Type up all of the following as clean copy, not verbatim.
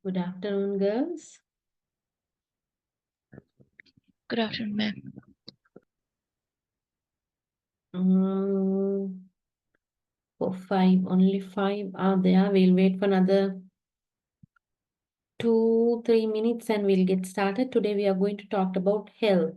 Good afternoon, girls. Good afternoon, ma'am. For five, only five are there. We'll wait for another 2-3 minutes and we'll get started. Today we are going to talk about health.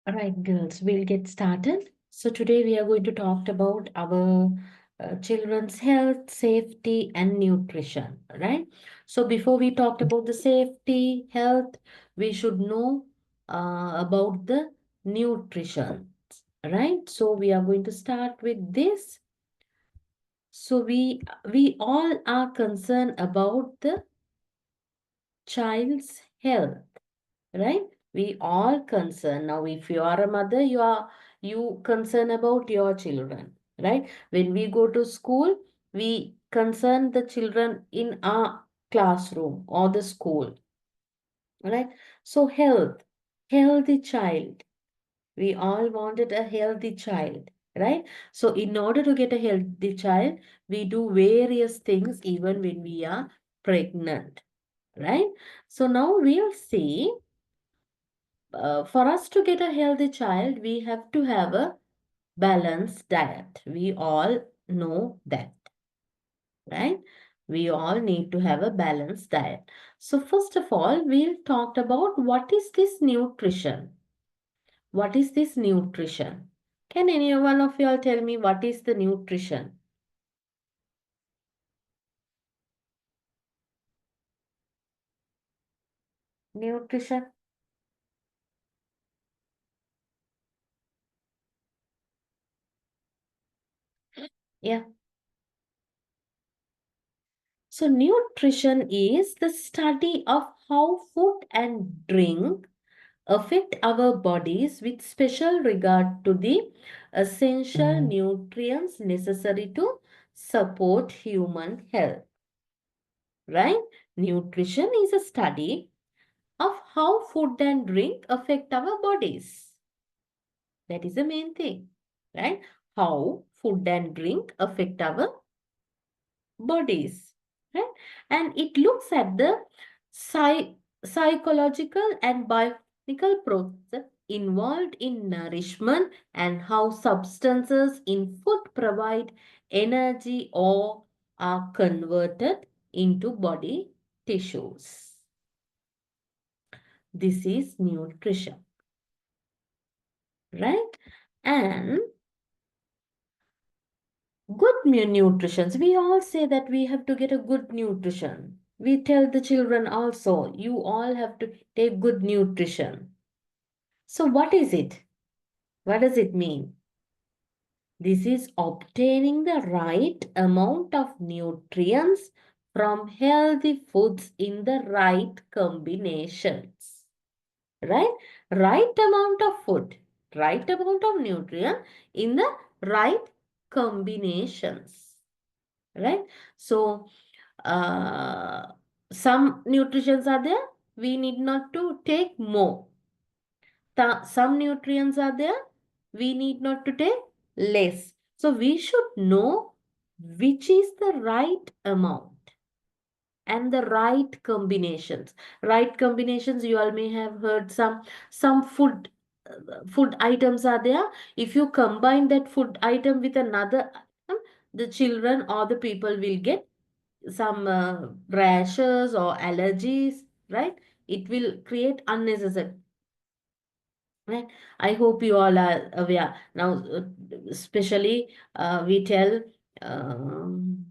All right, girls, we'll get started. So today we are going to talk about our children's health, safety, and nutrition, right? So before we talk about the safety, health, we should know about the nutrition, right? So we are going to start with this. So we all are concerned about the child's health, right? We all concerned. Now, if you are a mother, you concern about your children, right? When we go to school, we concern the children in our classroom or the school, right? So healthy child. We all wanted a healthy child, right? So in order to get a healthy child, we do various things even when we are pregnant, right? So now we'll see, for us to get a healthy child, we have to have a balanced diet. We all know that, right? We all need to have a balanced diet. So first of all, we'll talk about what is this nutrition? What is this nutrition? Can any one of you all tell me what is the nutrition? nutrition? Yeah. So nutrition is the study of how food and drink affect our bodies with special regard to the essential nutrients necessary to support human health. Right? Nutrition is a study of how food and drink affect our bodies. That is the main thing, right? How food and drink affect our bodies, right? And it looks at the psychological and biological process involved in nourishment and how substances in food provide energy or are converted into body tissues. This is nutrition, right? And good nutrition. We all say that we have to get a good nutrition. We tell the children also, you all have to take good nutrition. So what is it? What does it mean? This is obtaining the right amount of nutrients from healthy foods in the right combinations. Right? Right amount of food, right amount of nutrient in the right combinations. Right? So, uh, some nutrients are there, we need not to take more. Some nutrients are there, we need not to take less. So, we should know which is the right amount and the right combinations. Right combinations, you all may have heard some food items are there. If you combine that food item with another item, the children or the people will get some rashes or allergies, right? It will create unnecessary. Right? I hope you all are aware. Now, especially we tell, um,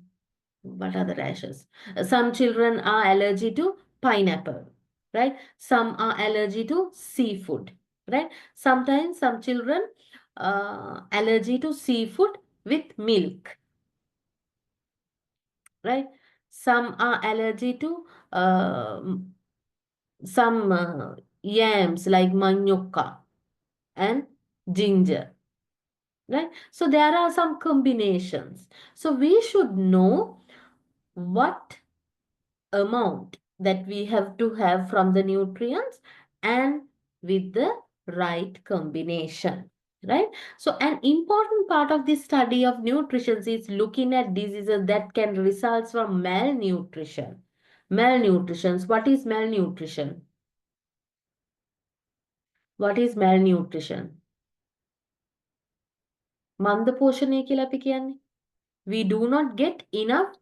what are the rashes? Some children are allergic to pineapple, right? Some are allergic to seafood, right? Sometimes some children allergy to seafood with milk, right? Some are allergic to some yams like manioka and ginger, right? So there are some combinations. So we should know what amount that we have to have from the nutrients and with the right combination, right? So an important part of the study of nutrition is looking at diseases that can result from malnutrition. Malnutrition. What is malnutrition? What is malnutrition? මන්ද පෝෂණය කියලා අපි කියන්නේ. We do not get enough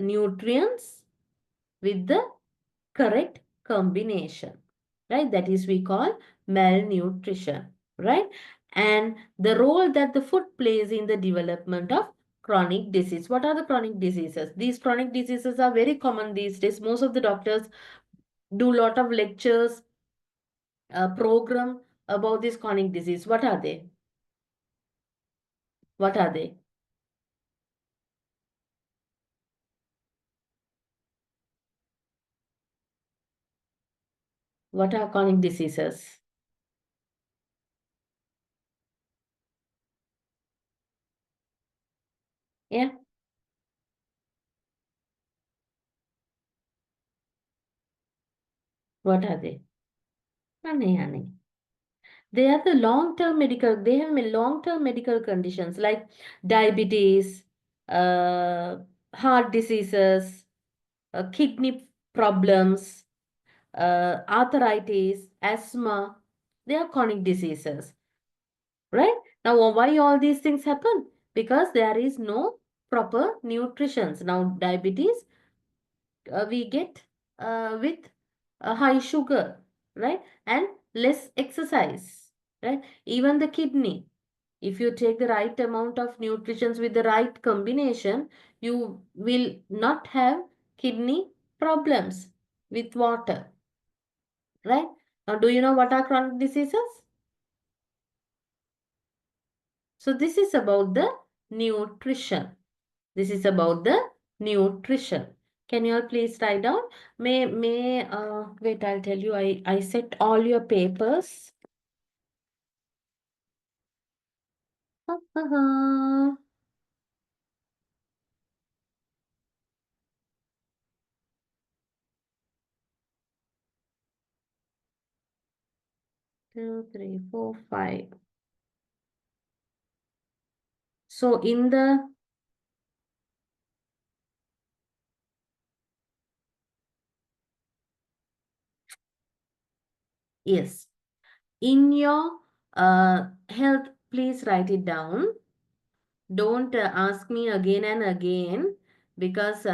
nutrients with the correct combination, right? That is we call malnutrition, right? And the role that the food plays in the development of chronic disease. What are the chronic diseases? These chronic diseases are very common these days. Most of the doctors do lot of lectures, program about this chronic disease. What are they? What are they? What are chronic diseases? Yeah, what are they? Honey, honey. They are the long-term medical, they have long-term medical conditions like diabetes, uh, heart diseases, kidney problems, arthritis, asthma. They are chronic diseases, right? Now, why all these things happen? Because there is no proper nutrition. Now, diabetes, we get with high sugar, right? And less exercise, right? Even the kidney, if you take the right amount of nutrition with the right combination, you will not have kidney problems with water, right? Now, do you know what are chronic diseases? So this is about the nutrition. This is about the nutrition. Can you all please write down? Wait, I'll tell you, I set all your papers. 2, 3, 4, 5. So yes, in your health, please write it down. Don't ask me again and again, because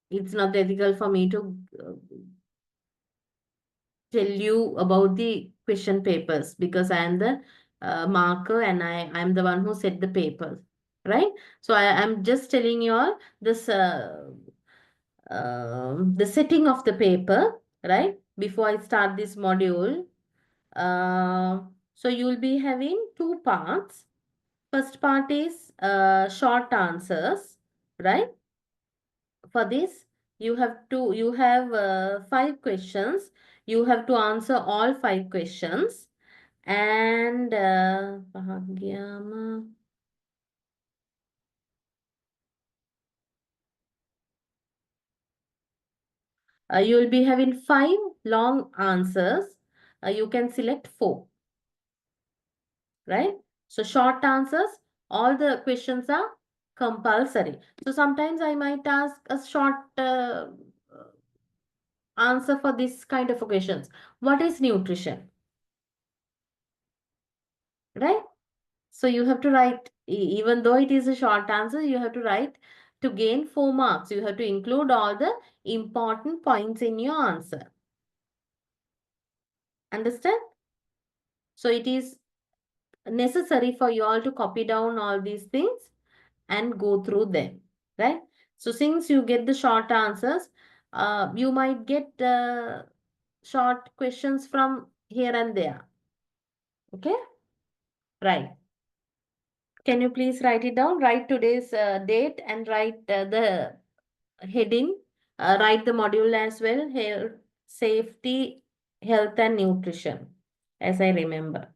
it's not ethical for me to tell you about the question papers, because I am the marker, and I'm the one who set the papers, right? So I'm just telling you all this the setting of the paper, right? Before I start this module. So you'll be having two parts. First part is short answers, right? For this, you have 5 questions. You have to answer all 5 questions. And Bhagyama, you will be having 5 long answers. You can select 4, right? So short answers, all the questions are compulsory. So sometimes I might ask a short answer for this kind of questions. What is nutrition? Right? So you have to write, even though it is a short answer, you have to write to gain 4 marks. You have to include all the important points in your answer. Understand? So it is necessary for you all to copy down all these things and go through them, right? So since you get the short answers, you might get short questions from here and there. Okay? Right. Can you please write it down? Write today's date and write the heading. Write the module as well. Health, safety, health and nutrition, as I remember.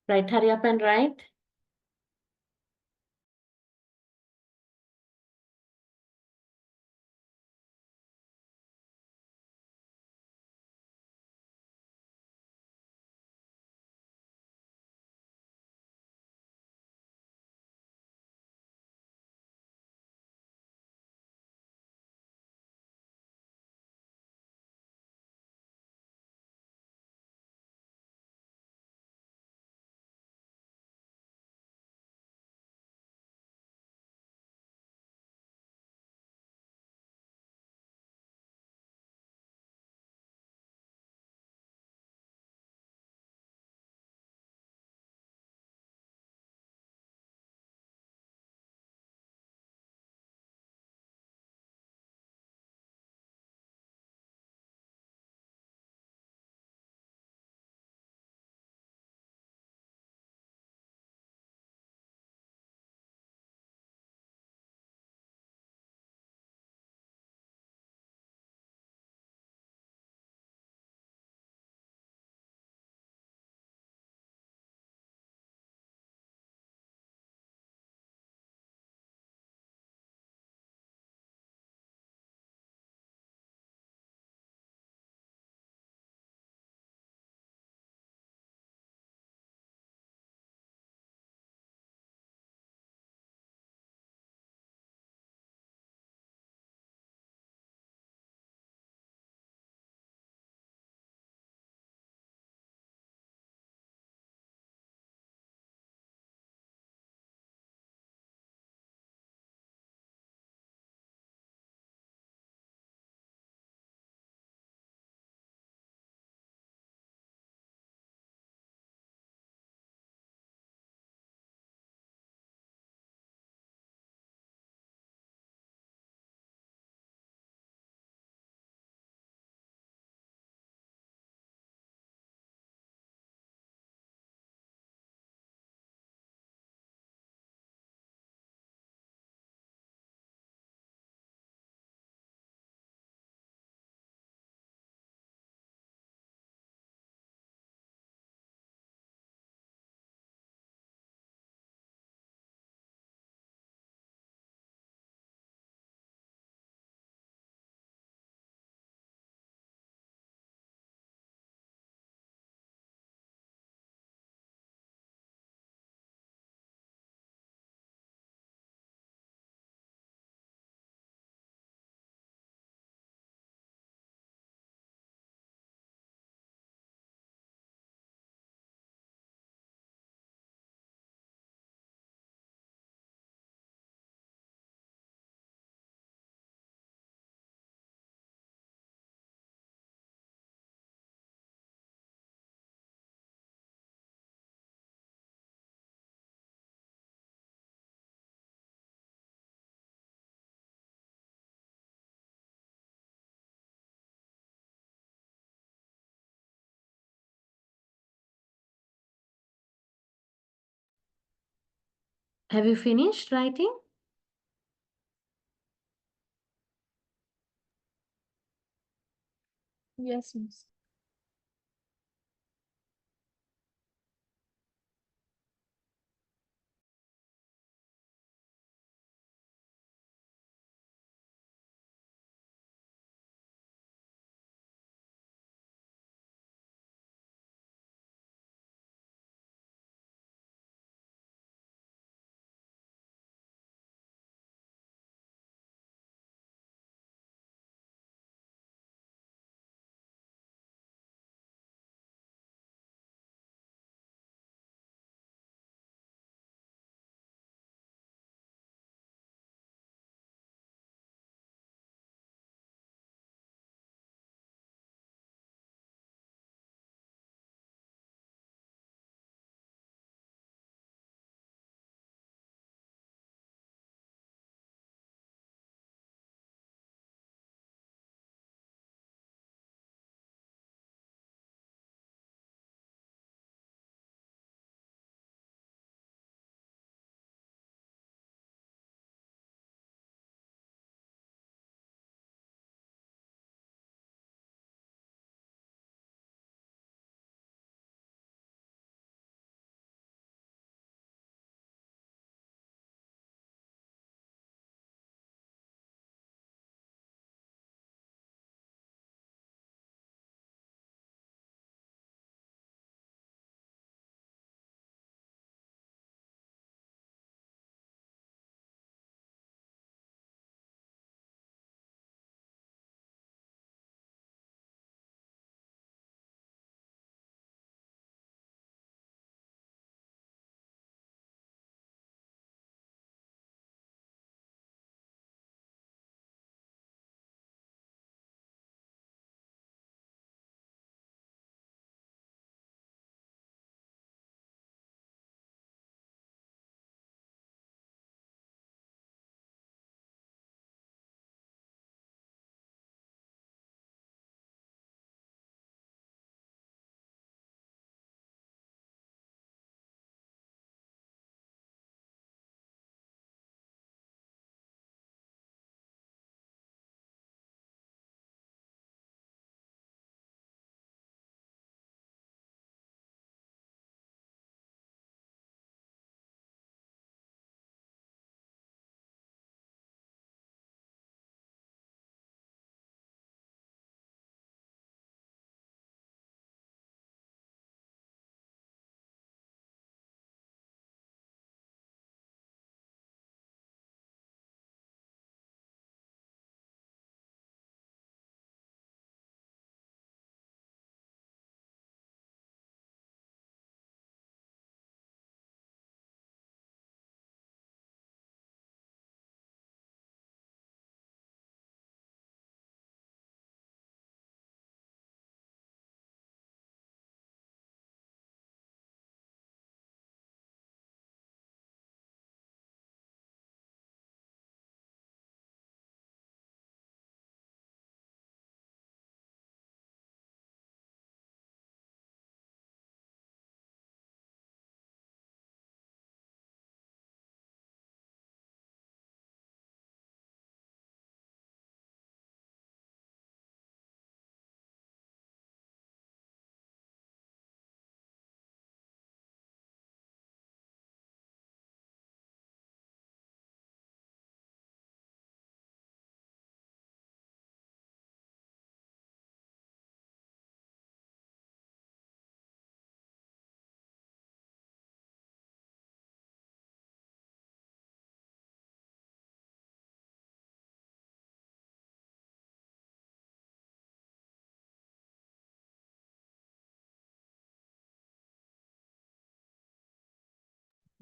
Right, hurry up and write. Have you finished writing? Yes, miss.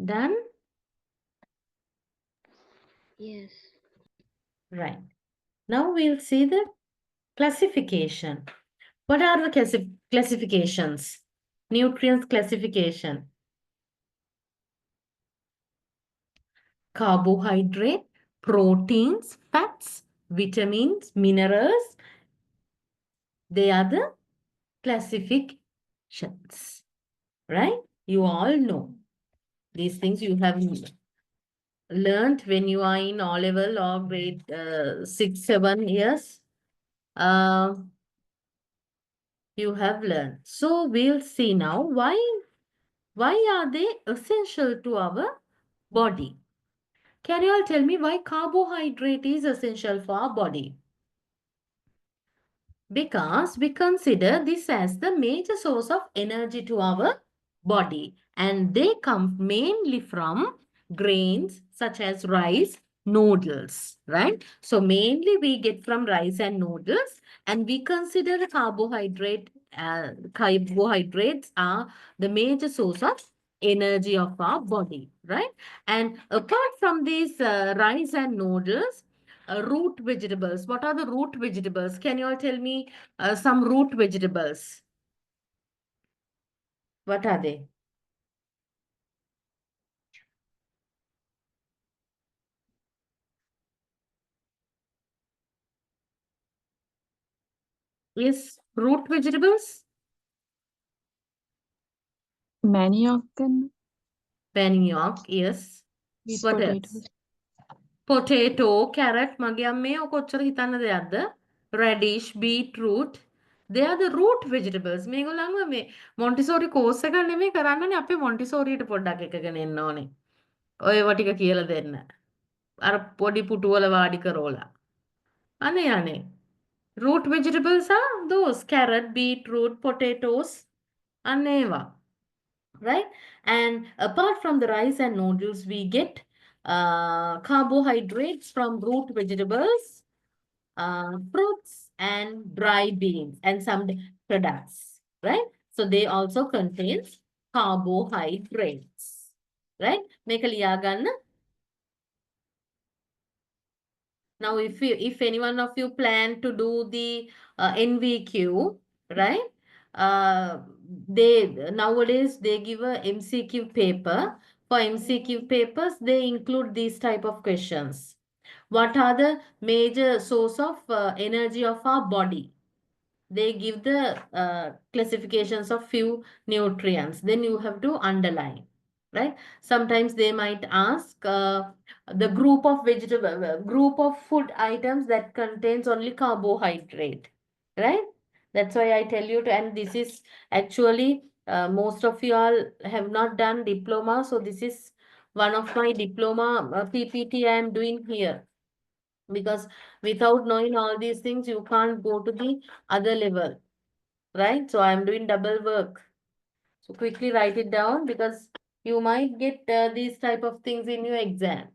Done? Yes. Right. Now we'll see the classification. What are the classifications? Nutrients classification. Carbohydrate, proteins, fats, vitamins, minerals. They are the classifications. Right? You all know. These things you have learned when you are in O level or grade 6, 7 years. Uh, you have learned. So we'll see now why are they essential to our body? Can you all tell me why carbohydrate is essential for our body? Because we consider this as the major source of energy to our body, and they come mainly from grains such as rice, noodles, right? So mainly we get from rice and noodles, and we consider carbohydrates are the major source of energy of our body, right? And apart from these rice and noodles, root vegetables. What are the root vegetables? Can you all tell me some root vegetables? What are they? Yes, root vegetables. Many of them, Manioc, yes. sweet What else? potatoes, Potato, carrot, මගේ අම්මේ ඔය කොච්චර හිතන්න දෙයක්ද? Radish, beetroot. They are the root vegetables. මේගොල්ලන්ව මේ Montessori course එක නෙමෙයි කරන්නනේ අපේ මොන්ටිසෝරියට පොඩ්ඩක් එකගෙන එන්න ඕනේ. ඔයව ටික කියලා දෙන්න. අර පොඩි පුටුවල වාඩි කරෝලා. අනේ අනේ. Root vegetables are those carrot, beetroot, potatoes, and neva, right? And apart from the rice and noodles, we get carbohydrates from root vegetables, fruits, and dry beans, and some products, right? So they also contains carbohydrates, right? Make a liyaganna. Now, if any one of you plan to do the NVQ, right? Uh, they nowadays they give a MCQ paper. For MCQ papers, they include these type of questions. What are the major source of energy of our body? They give the classifications of few nutrients. Then you have to underline, right? Sometimes they might ask the group of vegetable group of food items that contains only carbohydrate, right? That's why I tell you to, and this is actually most of you all have not done diploma, so this is one of my diploma PPT I am doing here, because without knowing all these things you can't go to the other level, right? So I'm doing double work. So quickly write it down, because you might get these type of things in your exam.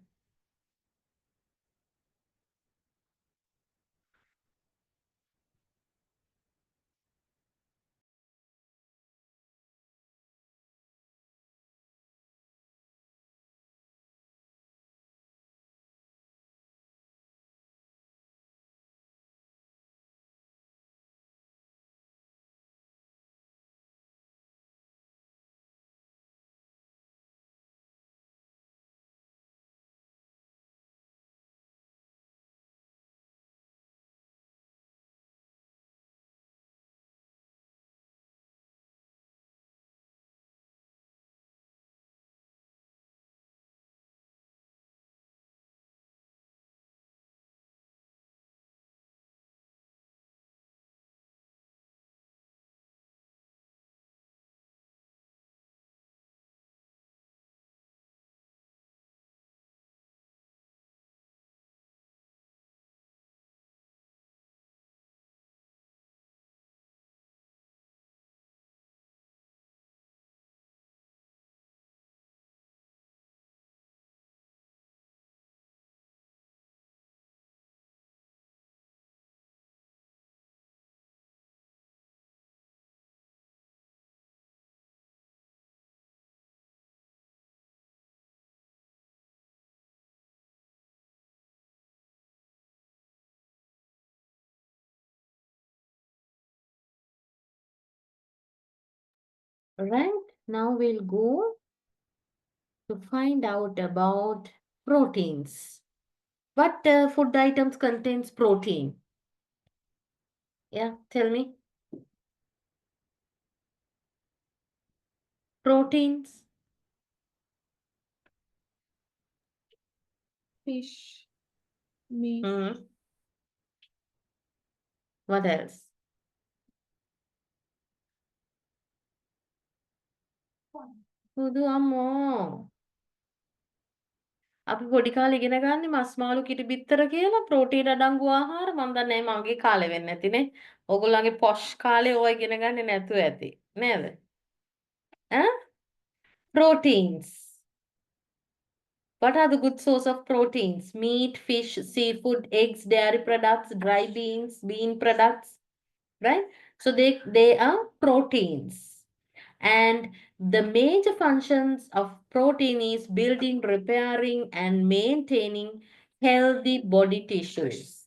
Right? Now we'll go to find out about proteins. What food items contains protein? Yeah, tell me. Proteins. fish, meat, Hmm. What else? බුදු අම්මෝ. අපි පොඩි කාලේ ඉගෙන ගන්නේ මස් මාළු කිරි බිත්තර කියලා ප්‍රෝටීන අඩංගු ආහාර මම දන්නේ මගේ කාලේ වෙන්නේ නැතිනේ. ඕගොල්ලන්ගේ පොෂ් කාලේ ඕවා ඉගෙන ගන්නේ නැතුව ඇති. නේද? ඈ? Proteins. What are the good source of proteins? Meat, fish, seafood, eggs, dairy products, dry beans, bean products, right? So they are proteins. And the major functions of protein is building, repairing, and maintaining healthy body tissues,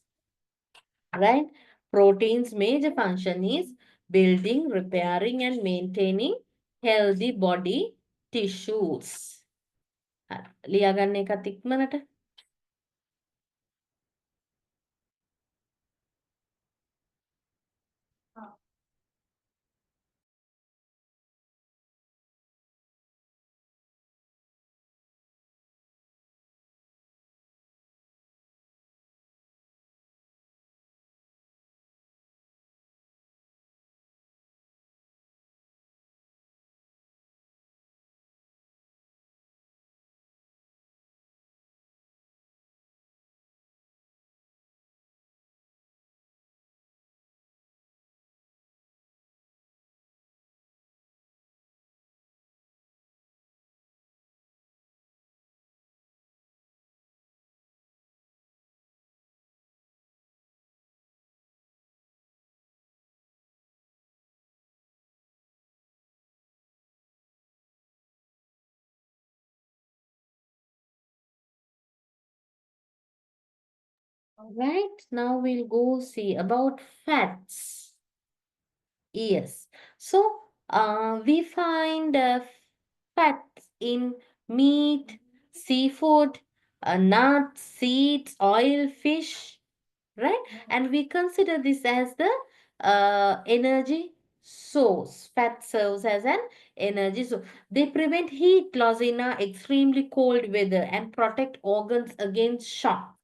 right? Protein's major function is building, repairing, and maintaining healthy body tissues. ලියාගන්න එකත් ඉක්මනට. Right, now we'll go see about fats. Yes. So, we find fats in meat, seafood, nuts, seeds, oil, fish, right? And we consider this as the energy source. Fat serves as an energy source. They prevent heat loss in extremely cold weather and protect organs against shock,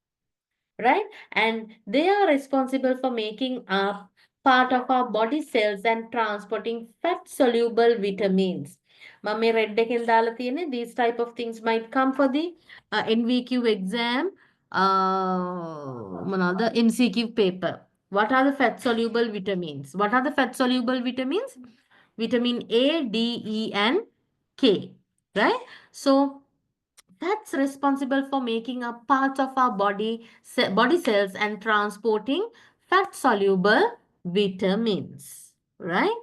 right? And they are responsible for making up part of our body cells and transporting fat soluble vitamins. මම මේ red එකෙන් දාලා තියෙන්නේ these type of things might come for the NVQ exam, another MCQ paper. What are the fat soluble vitamins? What are the fat soluble vitamins? Vitamin A, D, E, and K, right? So that's responsible for making up parts of our body cells and transporting fat soluble vitamins, right?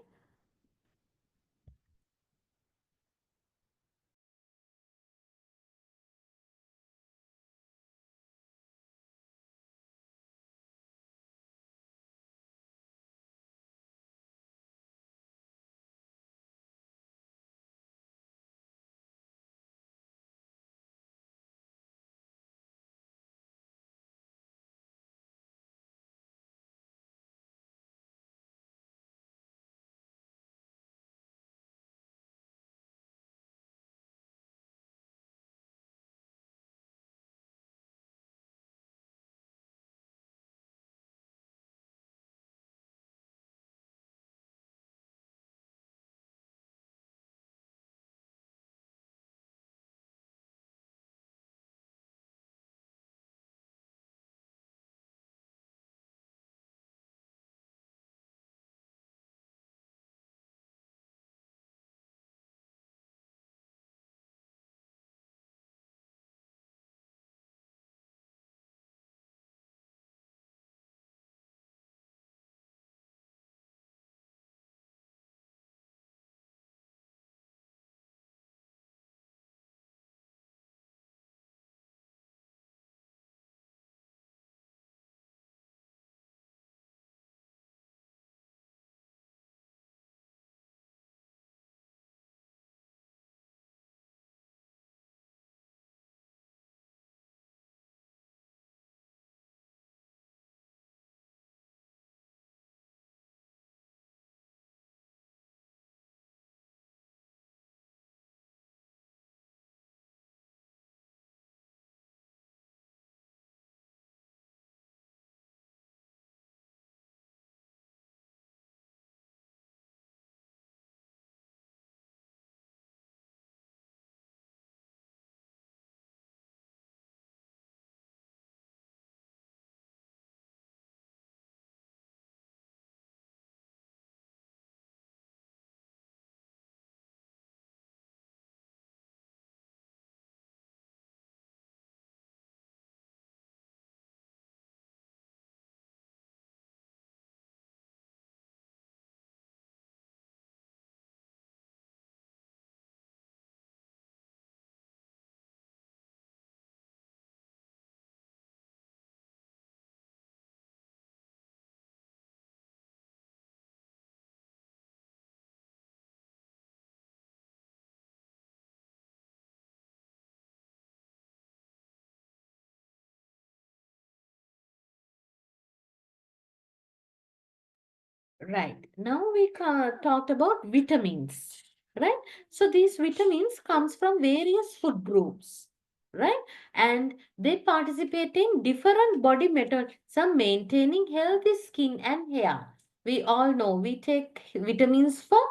Right. Now we talked about vitamins, right? So these vitamins comes from various food groups, right? And they participate in different body metabolism, maintaining healthy skin and hair. We all know we take vitamins for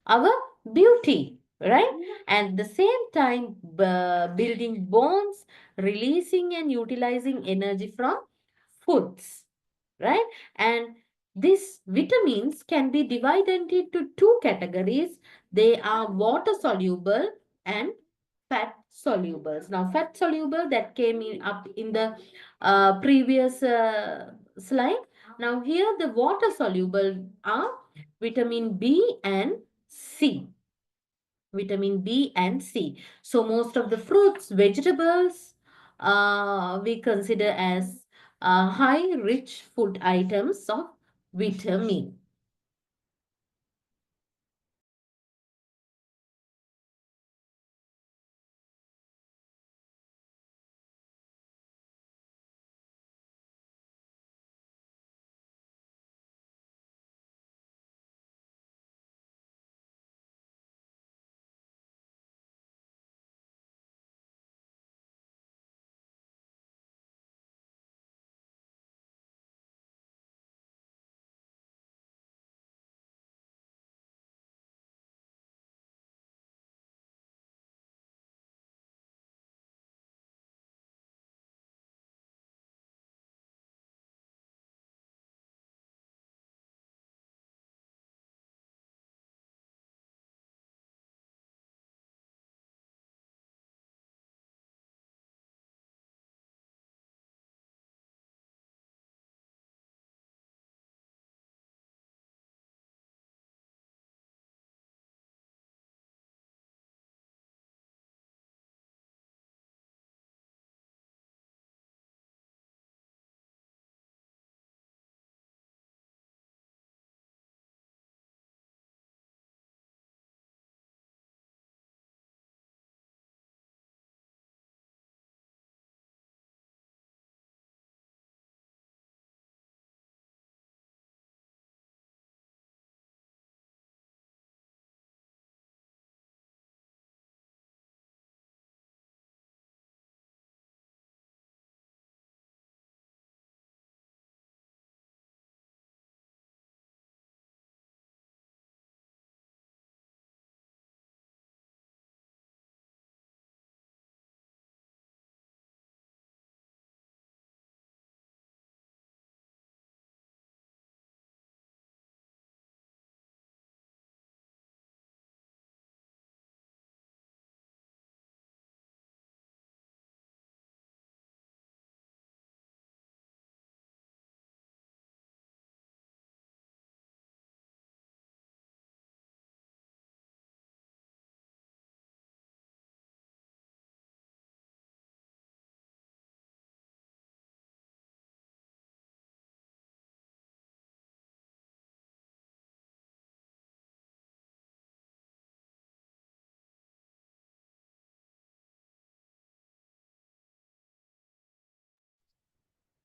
our beauty, right? And the same time, building bones, releasing and utilizing energy from foods, right? And these vitamins can be divided into two categories. They are water soluble and fat solubles. Now, fat soluble that came in up in the previous slide. Now, here the water soluble are vitamin B and C. Vitamin B and C. So, most of the fruits, vegetables, we consider as high rich food items of vitamin.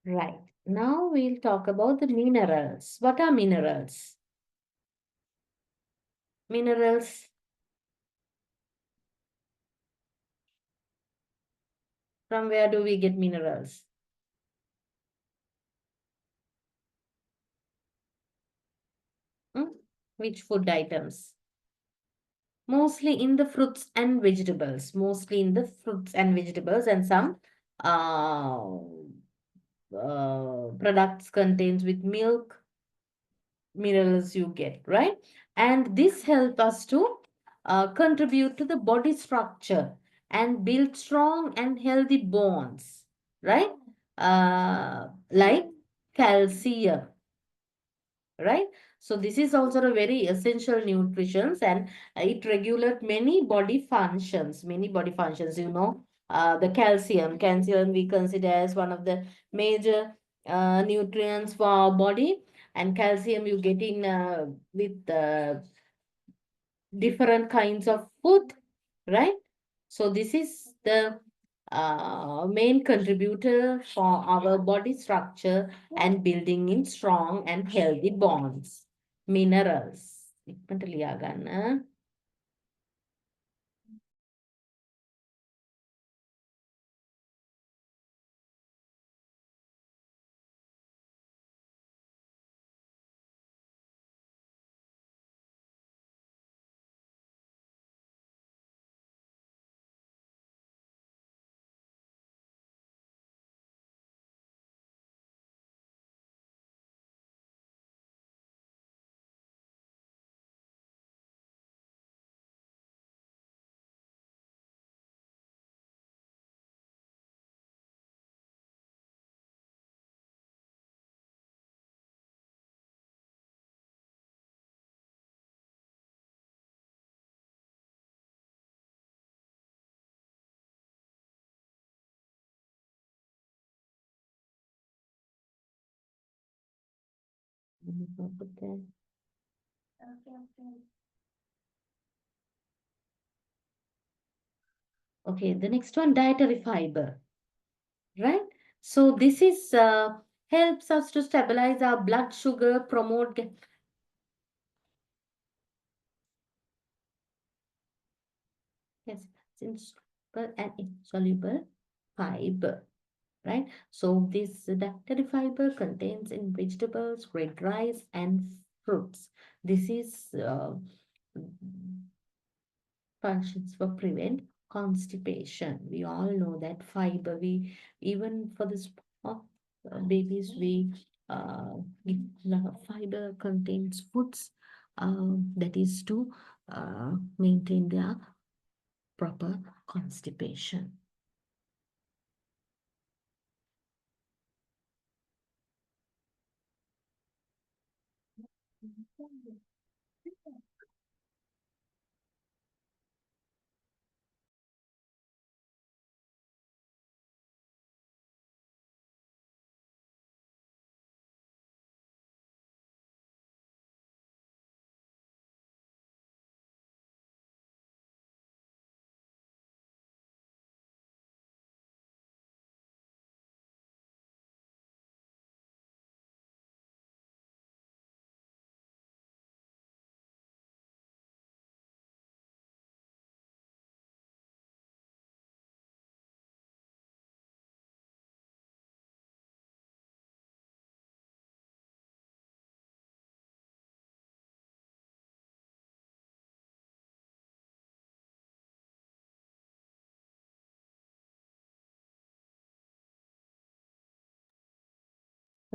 Right. Now we'll talk about the minerals. What are minerals? Minerals, from where do we get minerals? Hmm? Which food items? Mostly in the fruits and vegetables. Mostly in the fruits and vegetables, and some uh, products contains with milk, minerals you get, right? And this help us to contribute to the body structure and build strong and healthy bones, right? Like calcium, right? So this is also a very essential nutrition, and it regulates many body functions, the calcium we consider as one of the major nutrients for our body, and calcium you get in with different kinds of food, right? So this is the main contributor for our body structure and building in strong and healthy bonds. Minerals. ඉක්මනට ලියා ගන්න. Okay, the next one, dietary fiber, right? So this is helps us to stabilize our blood sugar, promote yes, insoluble and insoluble fiber, right? So this dietary fiber contains in vegetables, red rice, and fruits. This is functions for prevent constipation. We all know that fiber. We even for this babies we give lot of fiber contains foods that is to maintain their proper constipation.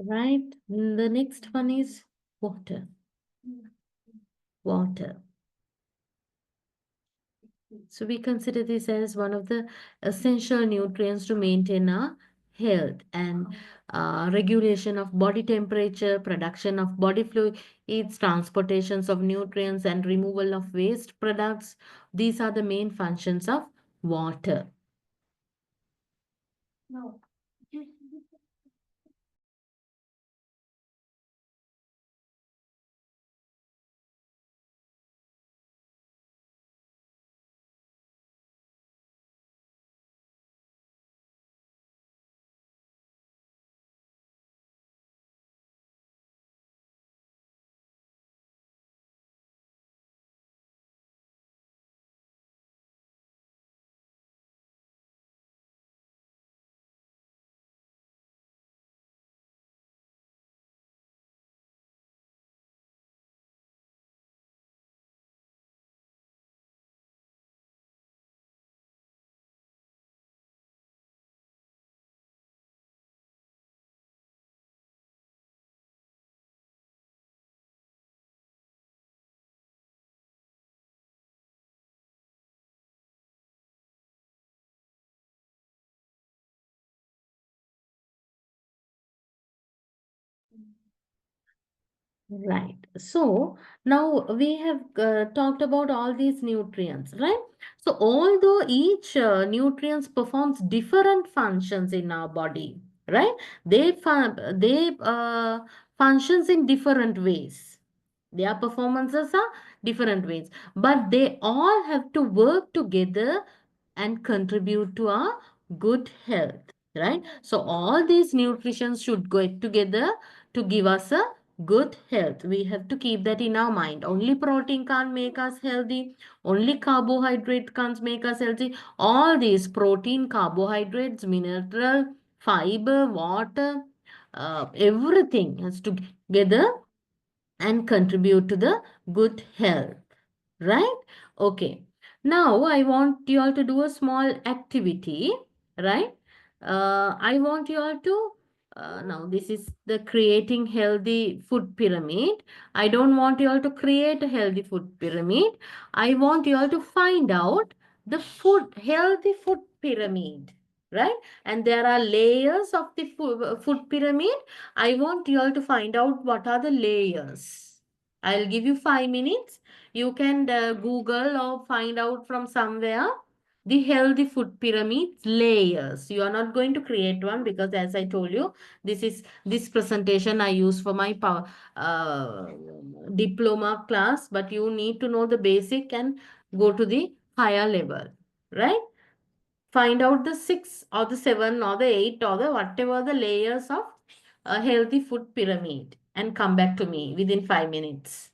Right. The next one is water. Water. So we consider this as one of the essential nutrients to maintain our health and regulation of body temperature, production of body fluids, transportations of nutrients, and removal of waste products. These are the main functions of water. No. Right. So now we have talked about all these nutrients, right? So although each nutrients performs different functions in our body, right? They functions in different ways. Their performances are different ways, but they all have to work together and contribute to our good health, right? So all these nutritions should go together to give us a good health. We have to keep that in our mind. Only protein can't make us healthy. Only carbohydrate can't make us healthy. All these protein, carbohydrates, mineral, fiber, water, everything has to together and contribute to the good health. Right? Okay. Now I want you all to do a small activity. Right? I want you all to now this is the creating healthy food pyramid. I don't want you all to create a healthy food pyramid. I want you all to find out the healthy food pyramid. Right? And there are layers of the food pyramid. I want you all to find out what are the layers. I'll give you 5 minutes. You can Google or find out from somewhere the healthy food pyramid layers. You are not going to create one because, as I told you, this presentation I use for my uh, diploma class. But you need to know the basic and go to the higher level, right? Find out the 6 or the 7 or the 8 or the whatever the layers of a healthy food pyramid and come back to me within 5 minutes.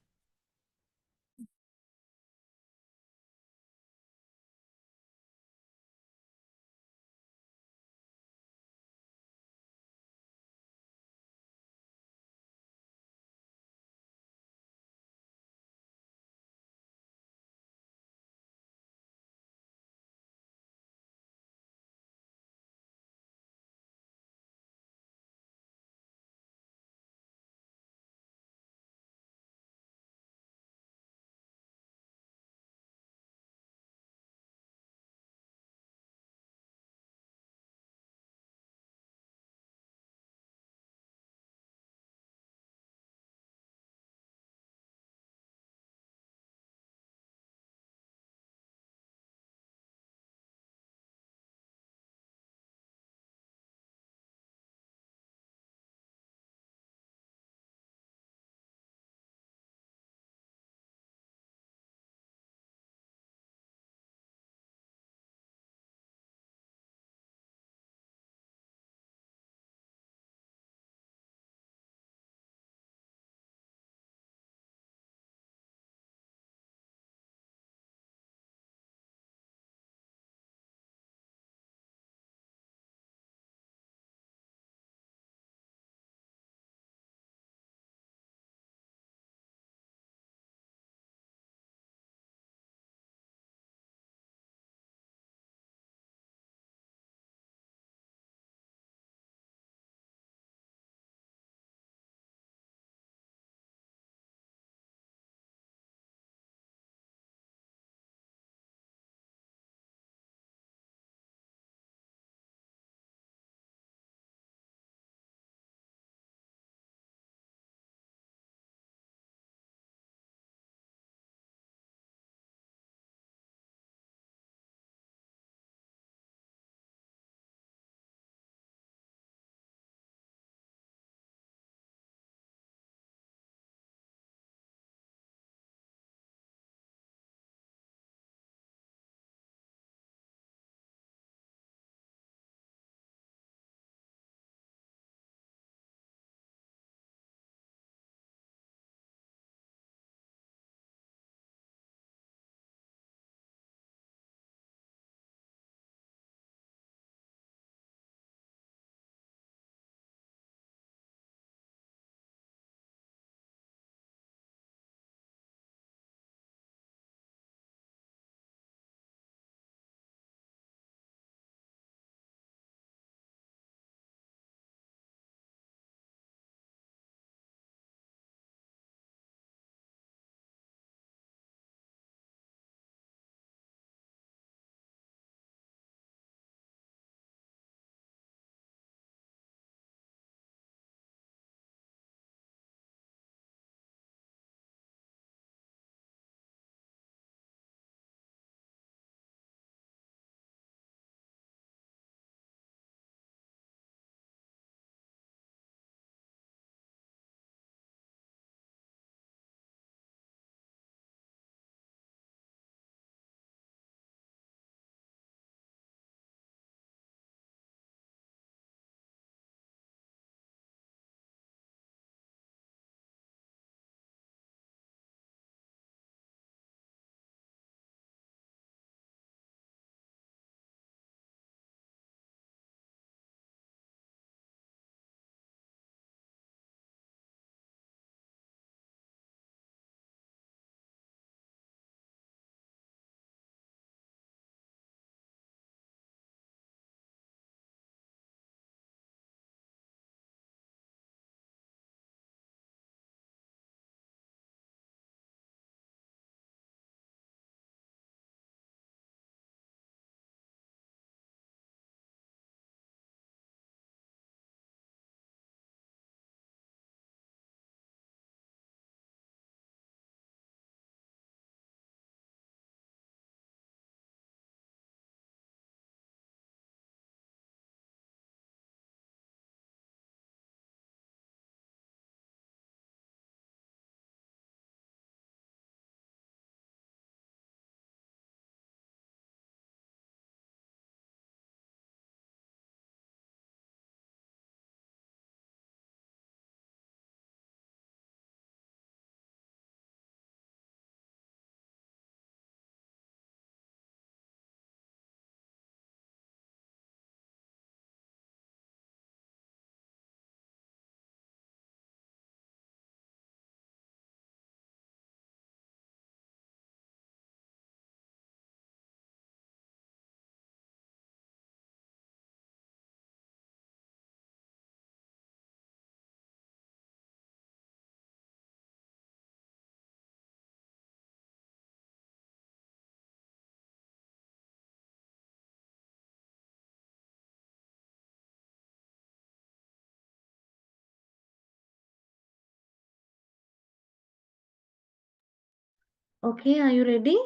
Okay, are you ready?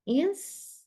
Yes.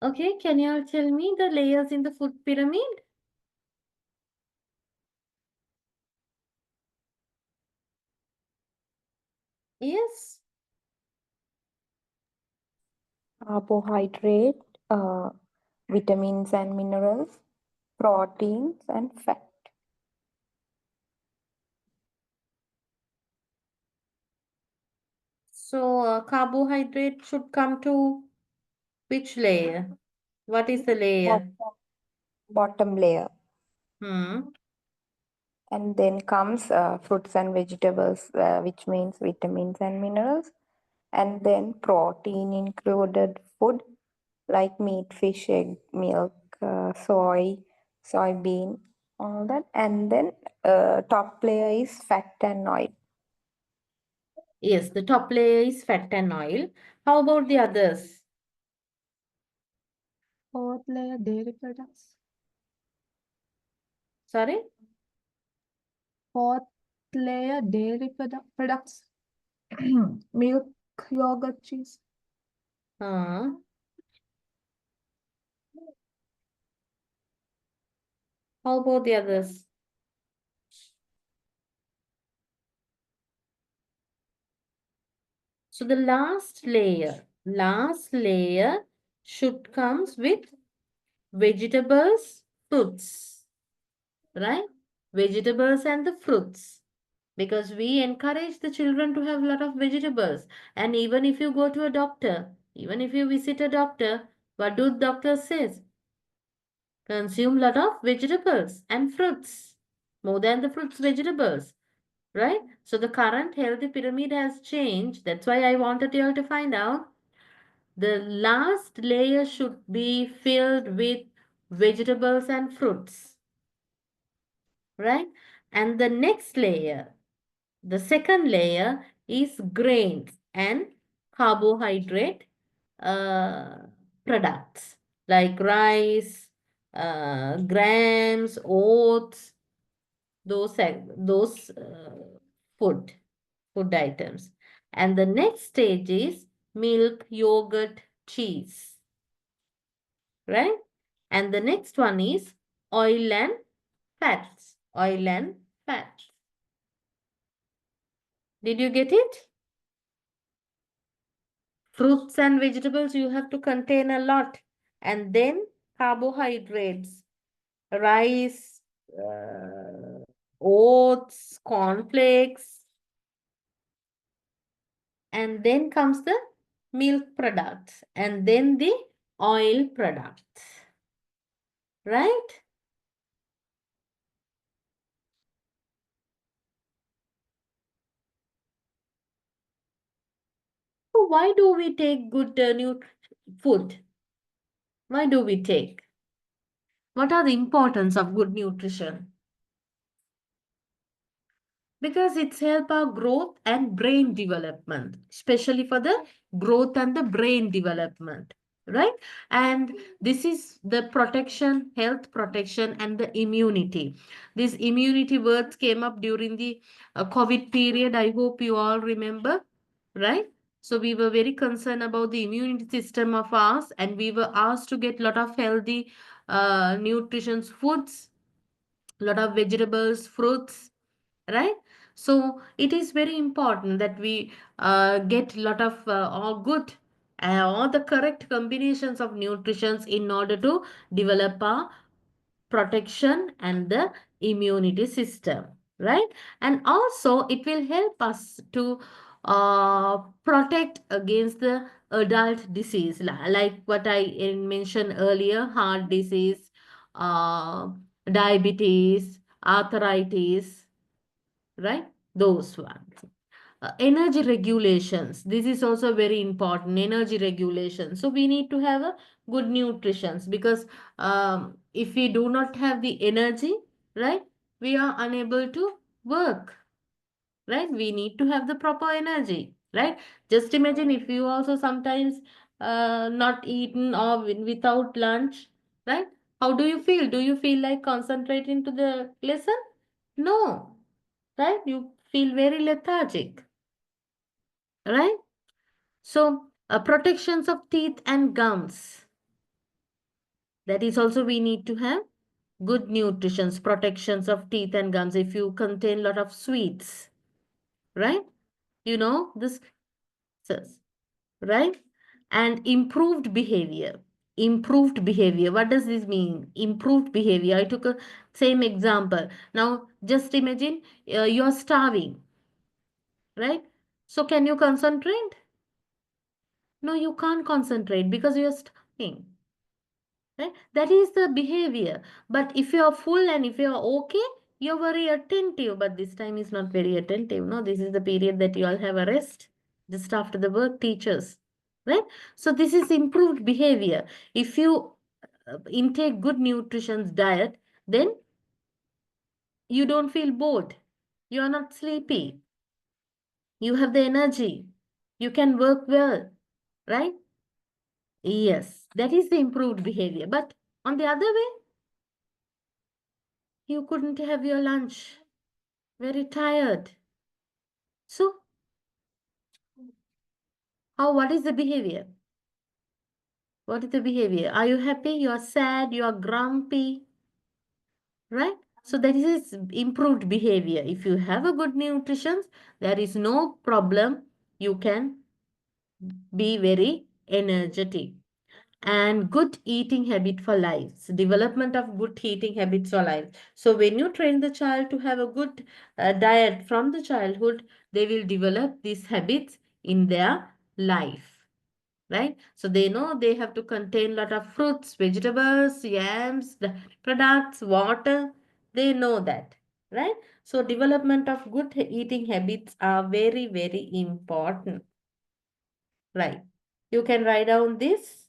Okay, can you all tell me the layers in the food pyramid? Yes. Carbohydrate, vitamins and minerals, proteins and fat. So, carbohydrate should come to which layer? What is the layer? Bottom layer. Hmm. And then comes fruits and vegetables, which means vitamins and minerals. And then protein included food like meat, fish, egg, milk, soybean, all that. And then top layer is fat and oil. Yes, the top layer is fat and oil. How about the others? Fourth layer dairy products. Sorry? Fourth layer dairy products. Milk, yogurt, cheese. Uh, how about the others? So the last layer should comes with vegetables, fruits, right? Vegetables and the fruits. Because we encourage the children to have a lot of vegetables. And even if you go to a doctor, even if you visit a doctor, what do doctors says? Consume lot of vegetables and fruits. More than the fruits, vegetables. Right? So the current healthy pyramid has changed. That's why I wanted you all to find out. The last layer should be filled with vegetables and fruits. Right? And the next layer, the second layer is grains and carbohydrate uh, products like rice, grams, oats, those food food items. And the next stage is milk, yogurt, cheese, right? And the next one is oil and fats. Oil and fats. Did you get it? Fruits and vegetables you have to contain a lot. And then carbohydrates. rice, oats, cornflakes, and then comes the milk products, and then the oil products, right? So why do we take good food? Why do we take? What are the importance of good nutrition? Because it's help our growth and brain development, especially for the growth and the brain development, right? And this is the protection, health protection, and the immunity. These immunity words came up during the COVID period. I hope you all remember, right? So we were very concerned about the immunity system of ours, and we were asked to get a lot of healthy nutritious foods, lot of vegetables, fruits, right? So it is very important that we get lot of all good, all the correct combinations of nutritions in order to develop our protection and the immunity system, right? And also it will help us to protect against the adult disease, like what I mentioned earlier: heart disease, uh, diabetes, arthritis, right? Those ones. Energy regulations. This is also very important. Energy regulation. So we need to have a good nutrition, because if we do not have the energy, right, we are unable to work, right? We need to have the proper energy, right? Just imagine if you also sometimes not eaten or without lunch, right? How do you feel? Do you feel like concentrating to the lesson? No, right? You feel very lethargic, right? So, protections of teeth and gums. That is also we need to have good nutritions, protections of teeth and gums. If you contain lot of sweets, right? You know this, right? And improved behavior. Improved behavior. What does this mean? Improved behavior. I took a same example. Now, just imagine you're starving, right? So, can you concentrate? No, you can't concentrate because you're starving. Right? That is the behavior. But if you are full and if you are okay, you're very attentive. But this time is not very attentive. No, this is the period that you all have a rest just after the work teachers. Right? So this is improved behavior. If you intake good nutrition diet, then you don't feel bored. You are not sleepy. You have the energy. You can work well. Right? Yes, that is the improved behavior. But on the other way, you couldn't have your lunch. Very tired. So, what is the behavior? What is the behavior? Are you happy? You are sad? You are grumpy? Right? So that is improved behavior. If you have a good nutrition, there is no problem. You can be very energetic. And good eating habit for life. Development of good eating habits for life. So when you train the child to have a good diet from the childhood, they will develop these habits in their life, right? So they know they have to contain lot of fruits, vegetables, yams, the products, water. They know that, right? So development of good eating habits are very, very important, right? You can write down this.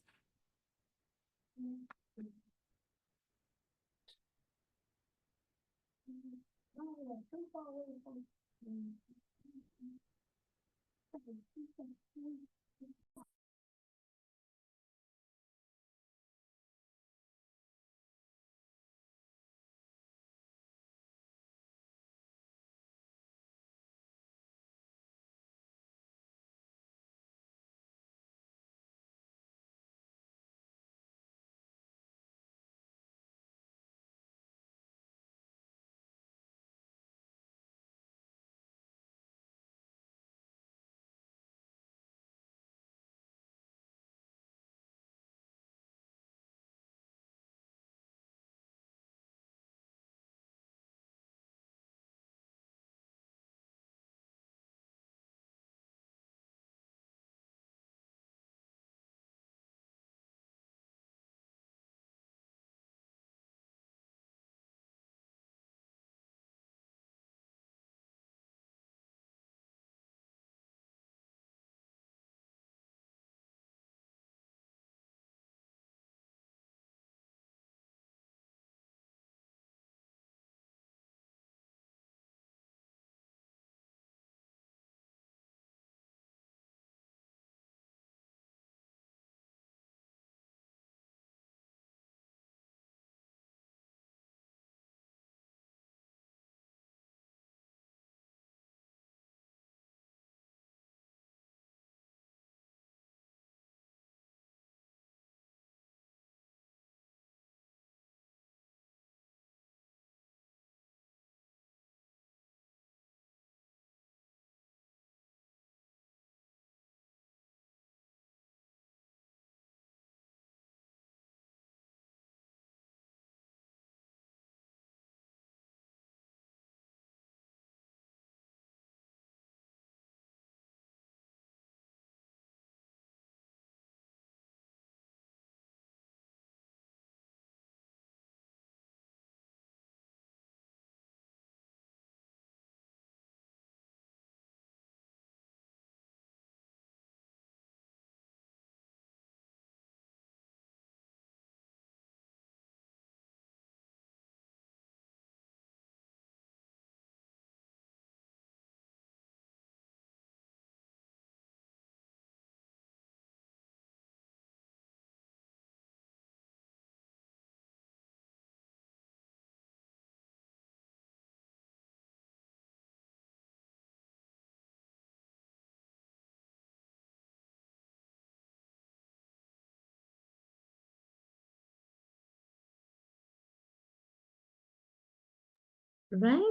right?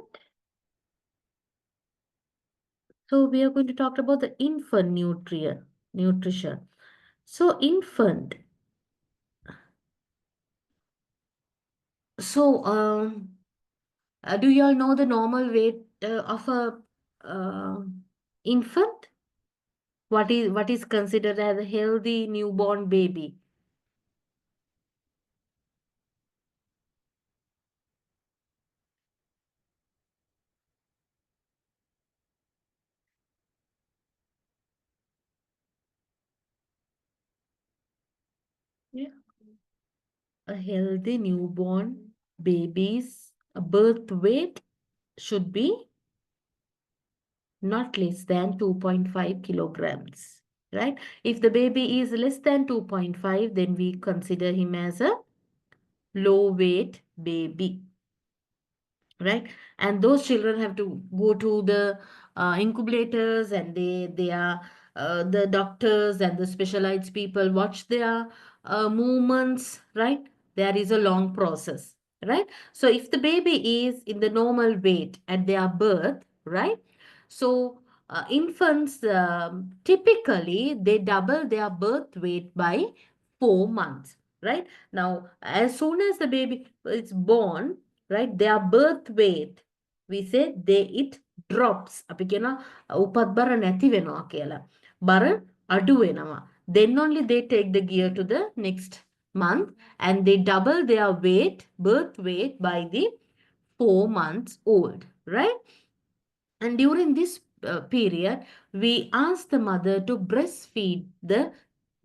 So we are going to talk about the infant nutrition. So infant. So do you all know the normal weight of a uh, infant? What is considered as a healthy newborn baby? Yeah. A healthy newborn baby's birth weight should be not less than 2.5 kilograms, right? If the baby is less than 2.5, then we consider him as a low weight baby, right? And those children have to go to the incubators, and they are the doctors and the specialized people watch their movements, right? There is a long process, right? So if the baby is in the normal weight at their birth, right? So infants typically they double their birth weight by 4 months, right? Now as soon as the baby is born, right, their birth weight, we say they it drops අපි කියන උපත් බර නැති වෙනවා කියලා. බර අඩු වෙනවා. Then only they take the gear to the next month, and they double their birth weight by the 4 months old, right? And during this period, we ask the mother to breastfeed the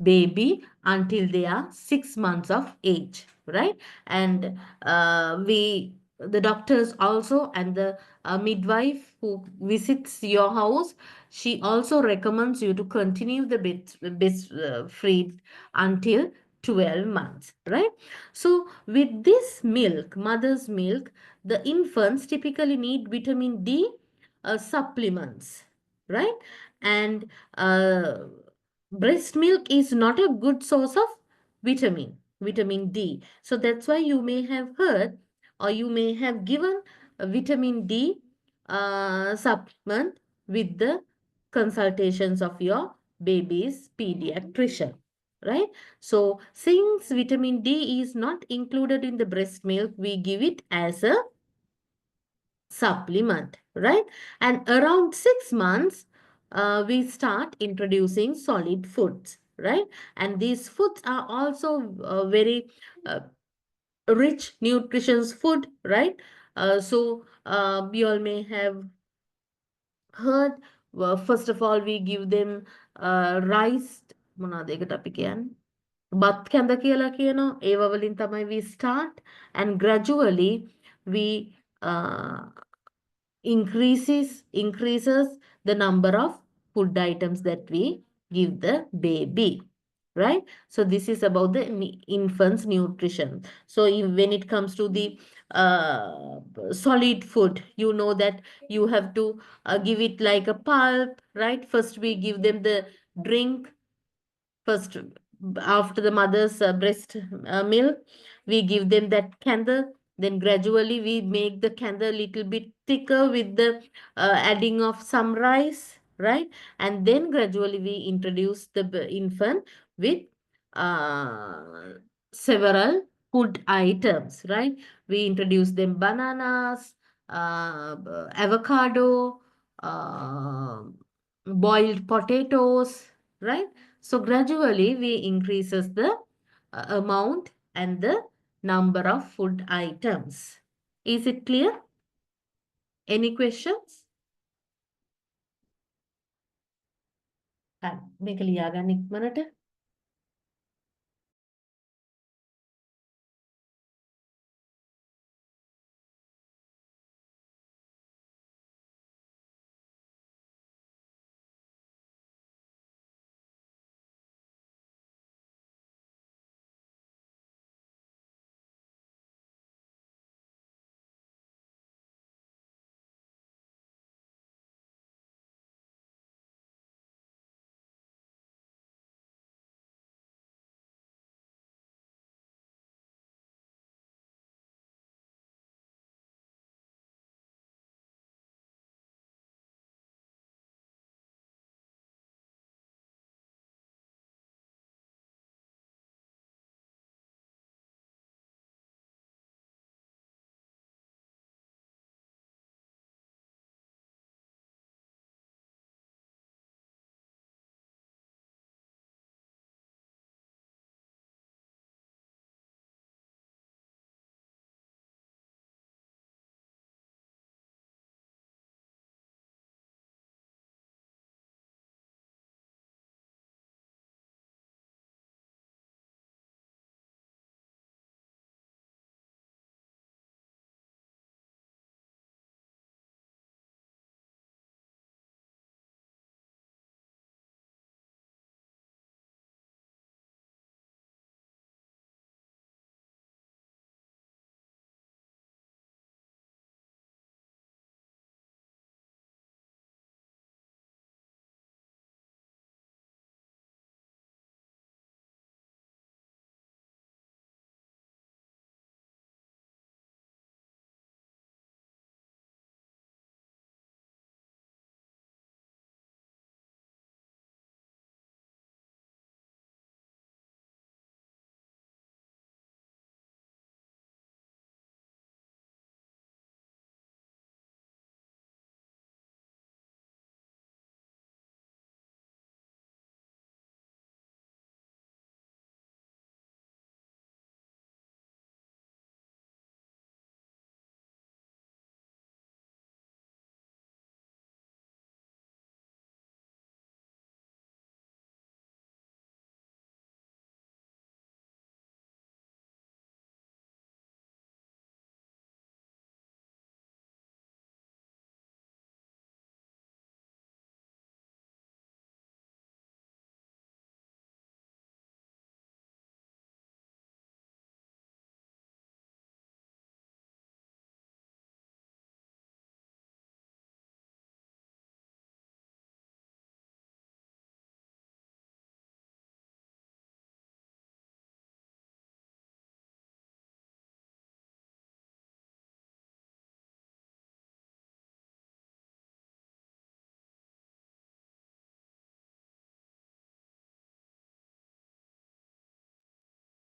baby until they are 6 months of age, right? And the doctors also, and the midwife who visits your house, she also recommends you to continue the feed until 12 months, right? So with this milk, mother's milk, the infants typically need vitamin D supplements, right? And breast milk is not a good source of vitamin D. So that's why you may have heard, or you may have given a vitamin D supplement with the consultations of your baby's pediatrician, right? So since vitamin D is not included in the breast milk, we give it as a supplement, right? And around 6 months, we start introducing solid foods, right? And these foods are also very uh, rich nutritious food, right? So you all may have heard, first of all, we give them rice, මොනවද ඒකට අපි කියන්නේ? බත් කැඳ කියලා කියනවා. ඒව වලින් තමයි we start, and gradually we uh, increases the number of food items that we give the baby, right? So this is about the infant's nutrition. So when it comes to the uh, solid food, you know that you have to give it like a pulp, right? First we give them the drink. First, after the mother's breast milk, we give them that candle. Then gradually we make the candle a little bit thicker with the adding of some rice, right? And then gradually we introduce the infant with uh, several food items, right? We introduce them bananas, avocado, uh, boiled potatoes, right? So gradually we increases the amount and the number of food items. Is it clear? Any questions? මේක ලියාගන්න ඉක්මනට.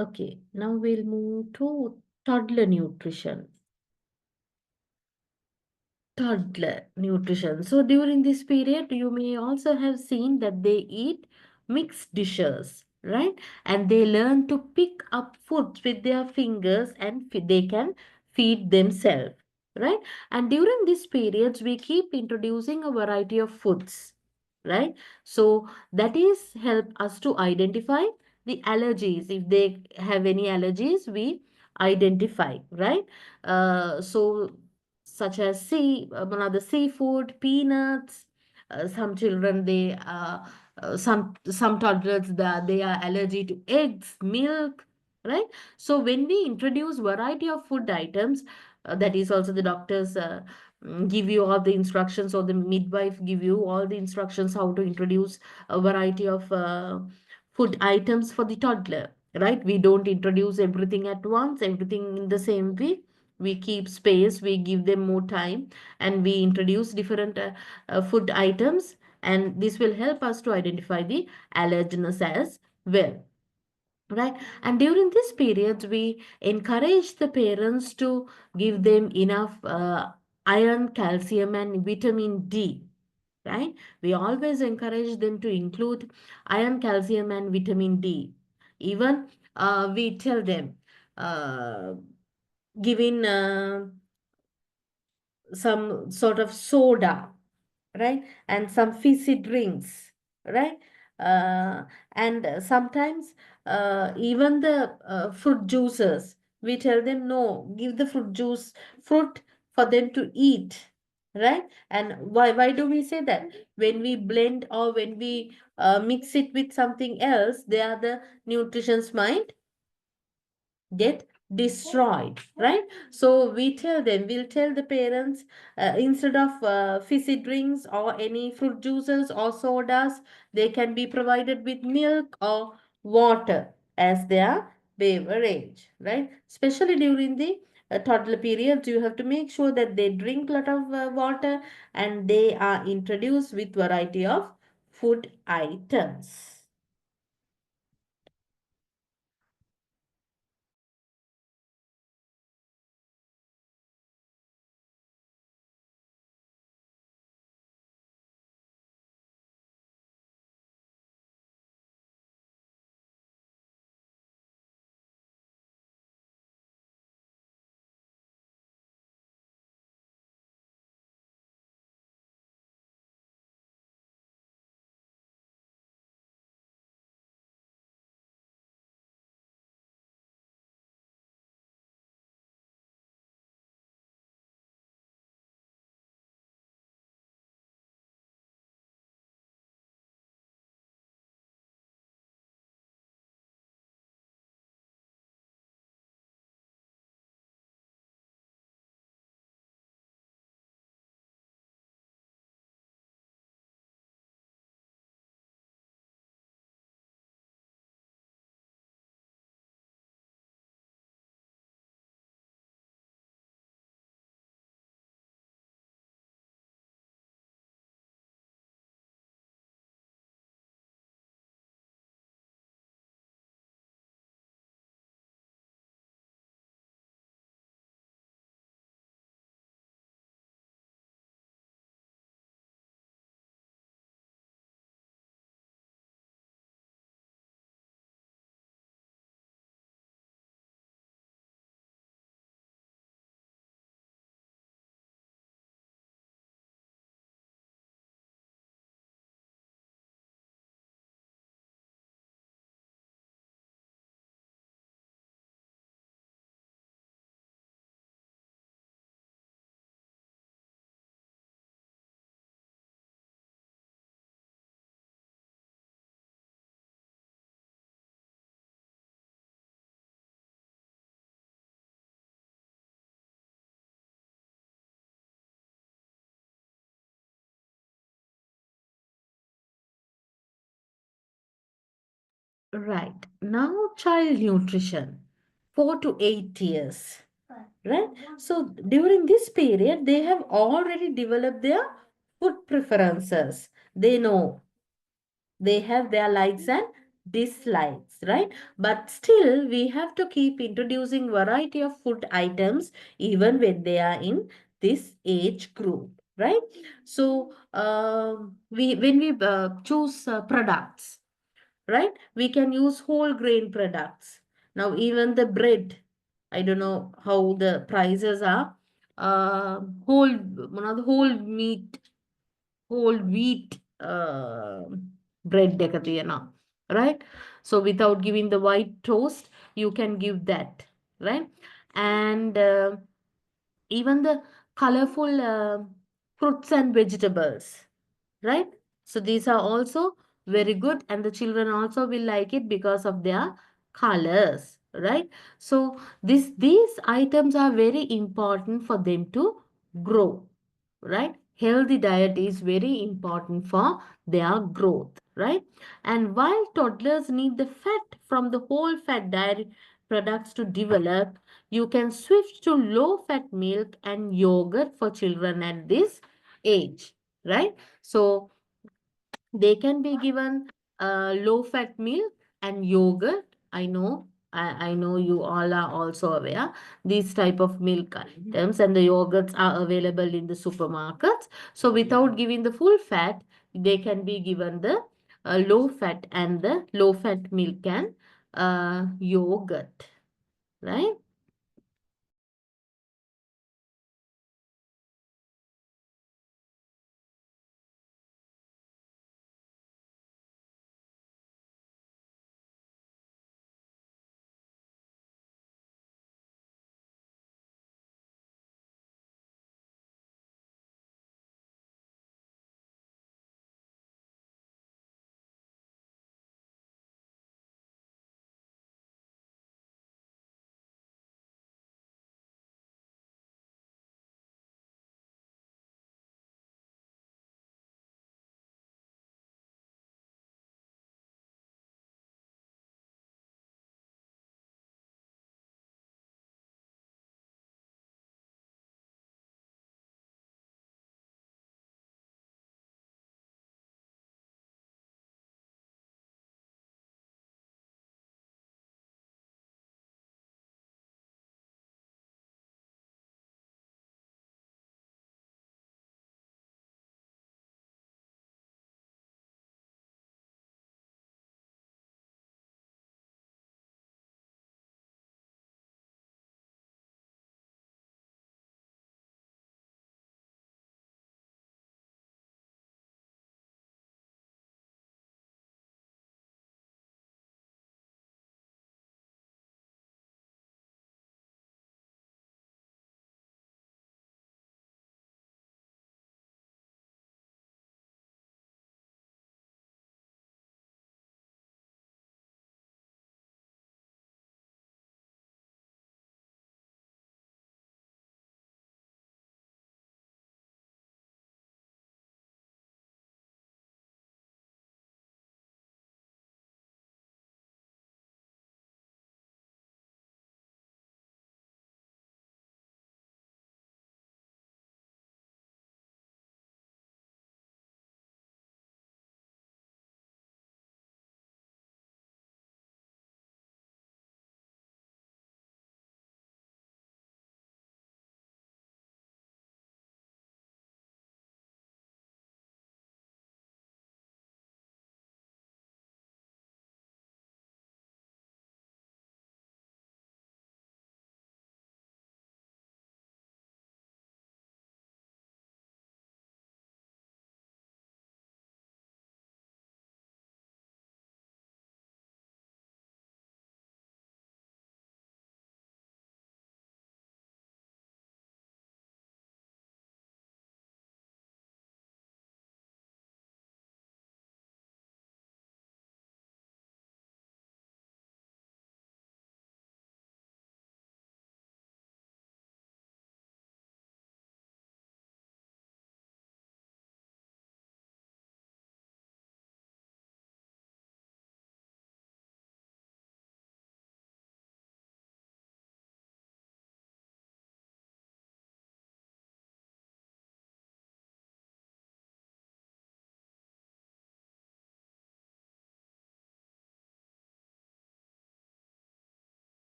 Okay, now we'll move to toddler nutrition. Toddler nutrition. So during this period, you may also have seen that they eat mixed dishes, right? And they learn to pick up foods with their fingers and they can feed themselves, right? And during these periods, we keep introducing a variety of foods, right? So that is help us to identify the allergies. If they have any allergies, we identify, right? So such as one of the seafood, peanuts. Some children some toddlers they are allergic to eggs, milk, right? So when we introduce variety of food items, that is also the doctors give you all the instructions, or the midwife give you all the instructions how to introduce a variety of food items for the toddler, right? We don't introduce everything at once, everything in the same way. We keep space, we give them more time, and we introduce different food items, and this will help us to identify the allergens as well, right? And during this period we encourage the parents to give them enough iron, calcium and vitamin D, right? We always encourage them to include iron, calcium and vitamin D. Even we tell them uh, giving some sort of soda, right? And some fizzy drinks, right? And sometimes even the fruit juices, we tell them no, give the fruit for them to eat, right? And why do we say that? When we blend or when we mix it with something else, they are the nutrition's mind get destroyed, right? So we'll tell the parents, instead of fizzy drinks or any fruit juices or sodas, they can be provided with milk or water as their beverage, right? Especially during the toddler periods, you have to make sure that they drink a lot of water, and they are introduced with variety of food items. Right. Now, child nutrition, 4 to 8 years. Right. So, during this period, they have already developed their food preferences. They know they have their likes and dislikes, right? But still, we have to keep introducing variety of food items even when they are in this age group, right? So, we when we choose products, right? We can use whole grain products. Now, even the bread, I don't know how the prices are. Whole, one of the whole meat, whole wheat bread එක තියෙනවා, right? So without giving the white toast, you can give that, right? And even the colorful fruits and vegetables, right? So these are also very good, and the children also will like it because of their colors, right? So these items are very important for them to grow, right? Healthy diet is very important for their growth, right? And while toddlers need the fat from the whole fat dairy products to develop, you can switch to low fat milk and yogurt for children at this age, right? So they can be given low fat milk and yogurt. I know you all are also aware these type of milk items and the yogurts are available in the supermarkets. So without giving the full fat, they can be given the low fat and the low fat milk and yogurt, right?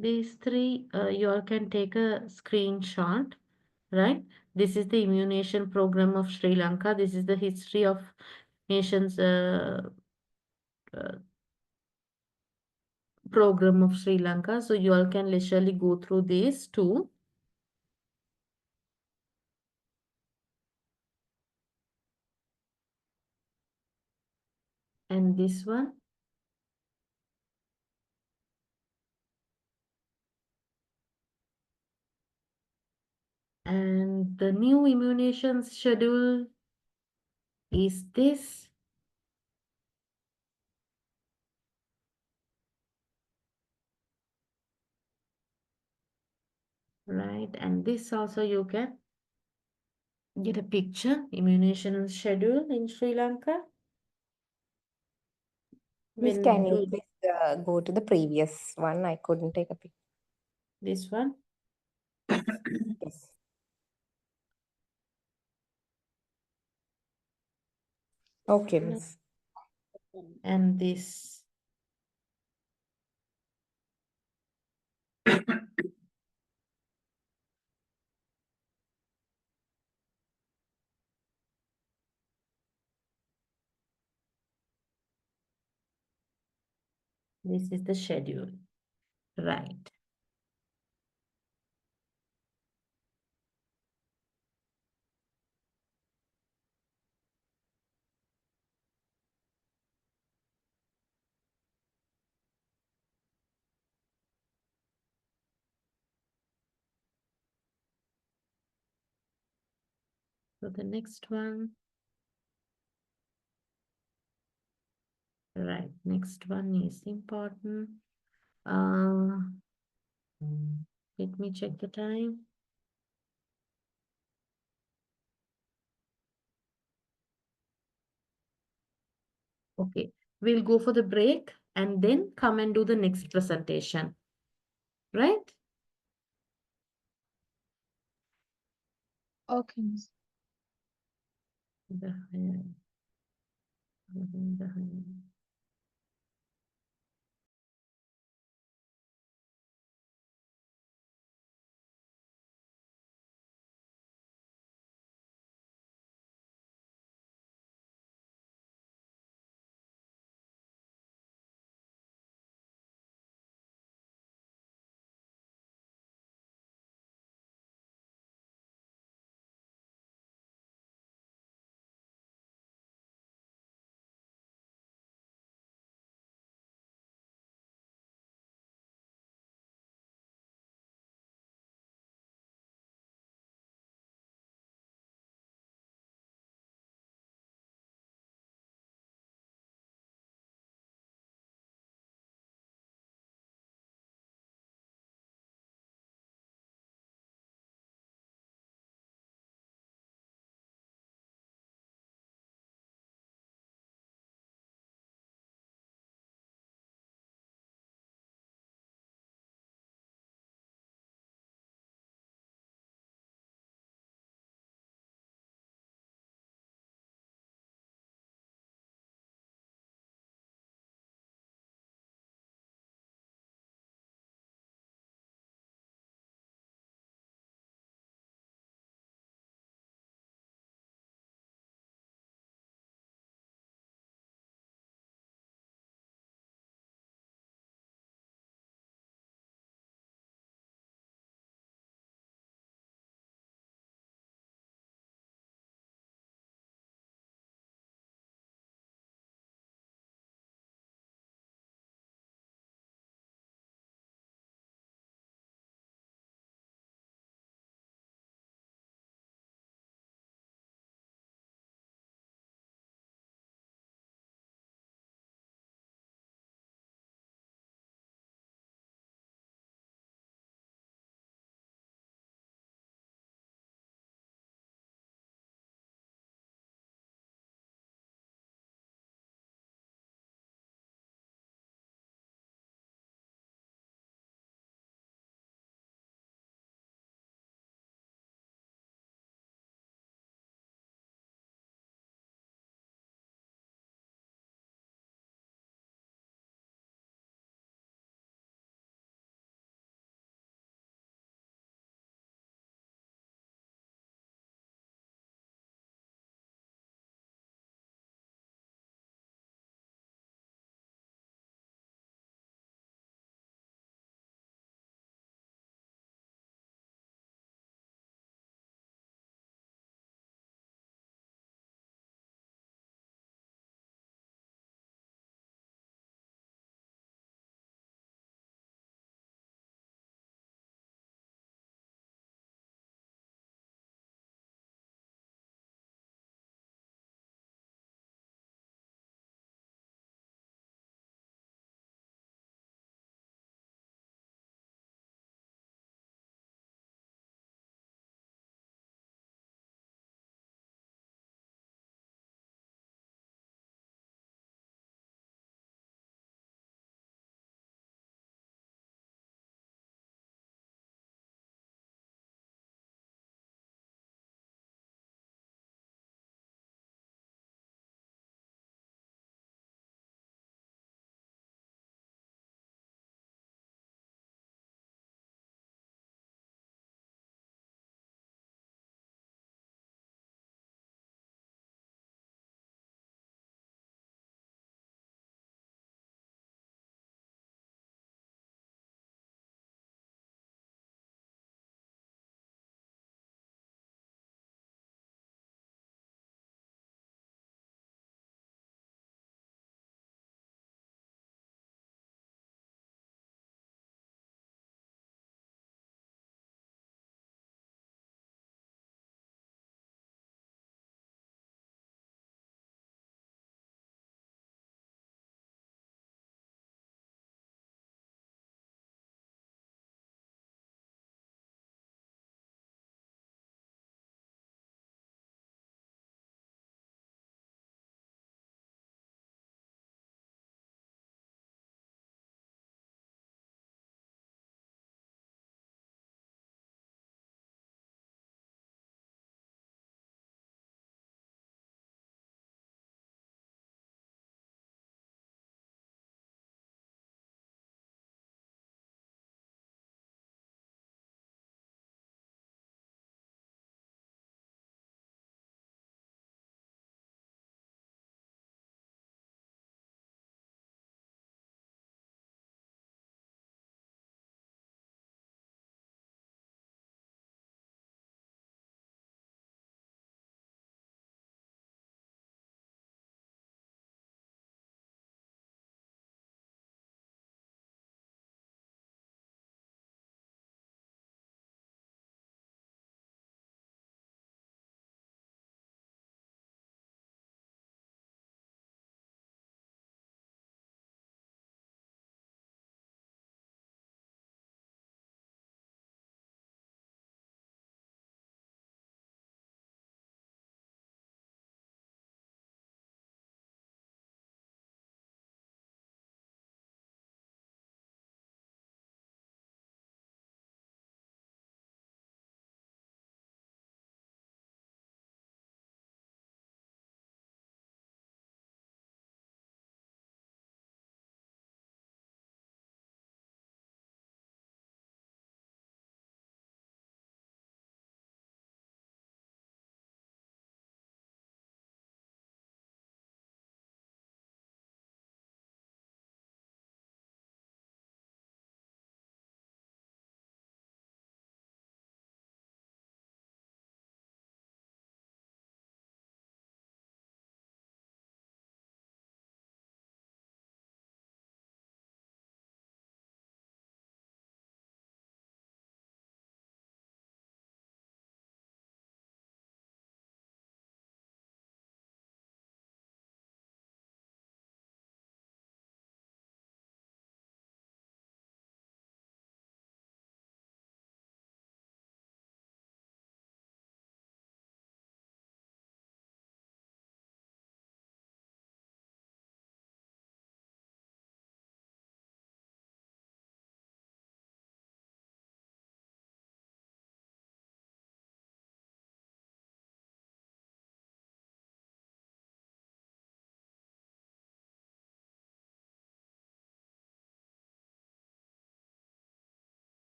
These three, you all can take a screenshot, right? This is the immunization program of Sri Lanka. This is the history of nation's uh, program of Sri Lanka. So you all can leisurely go through these too. And this one. And the new immunization schedule is this. Right, and this also you can get a picture, immunization schedule in Sri Lanka. Miss, When can you do please go to the previous one? I couldn't take a picture. this one. Yes. Okay, Miss. And this. This is the schedule, right? So the next one, right? Next one is important. Uh, Let me check the time. Okay, we'll go for the break and then come and do the next presentation, right? Okay, Miss. The-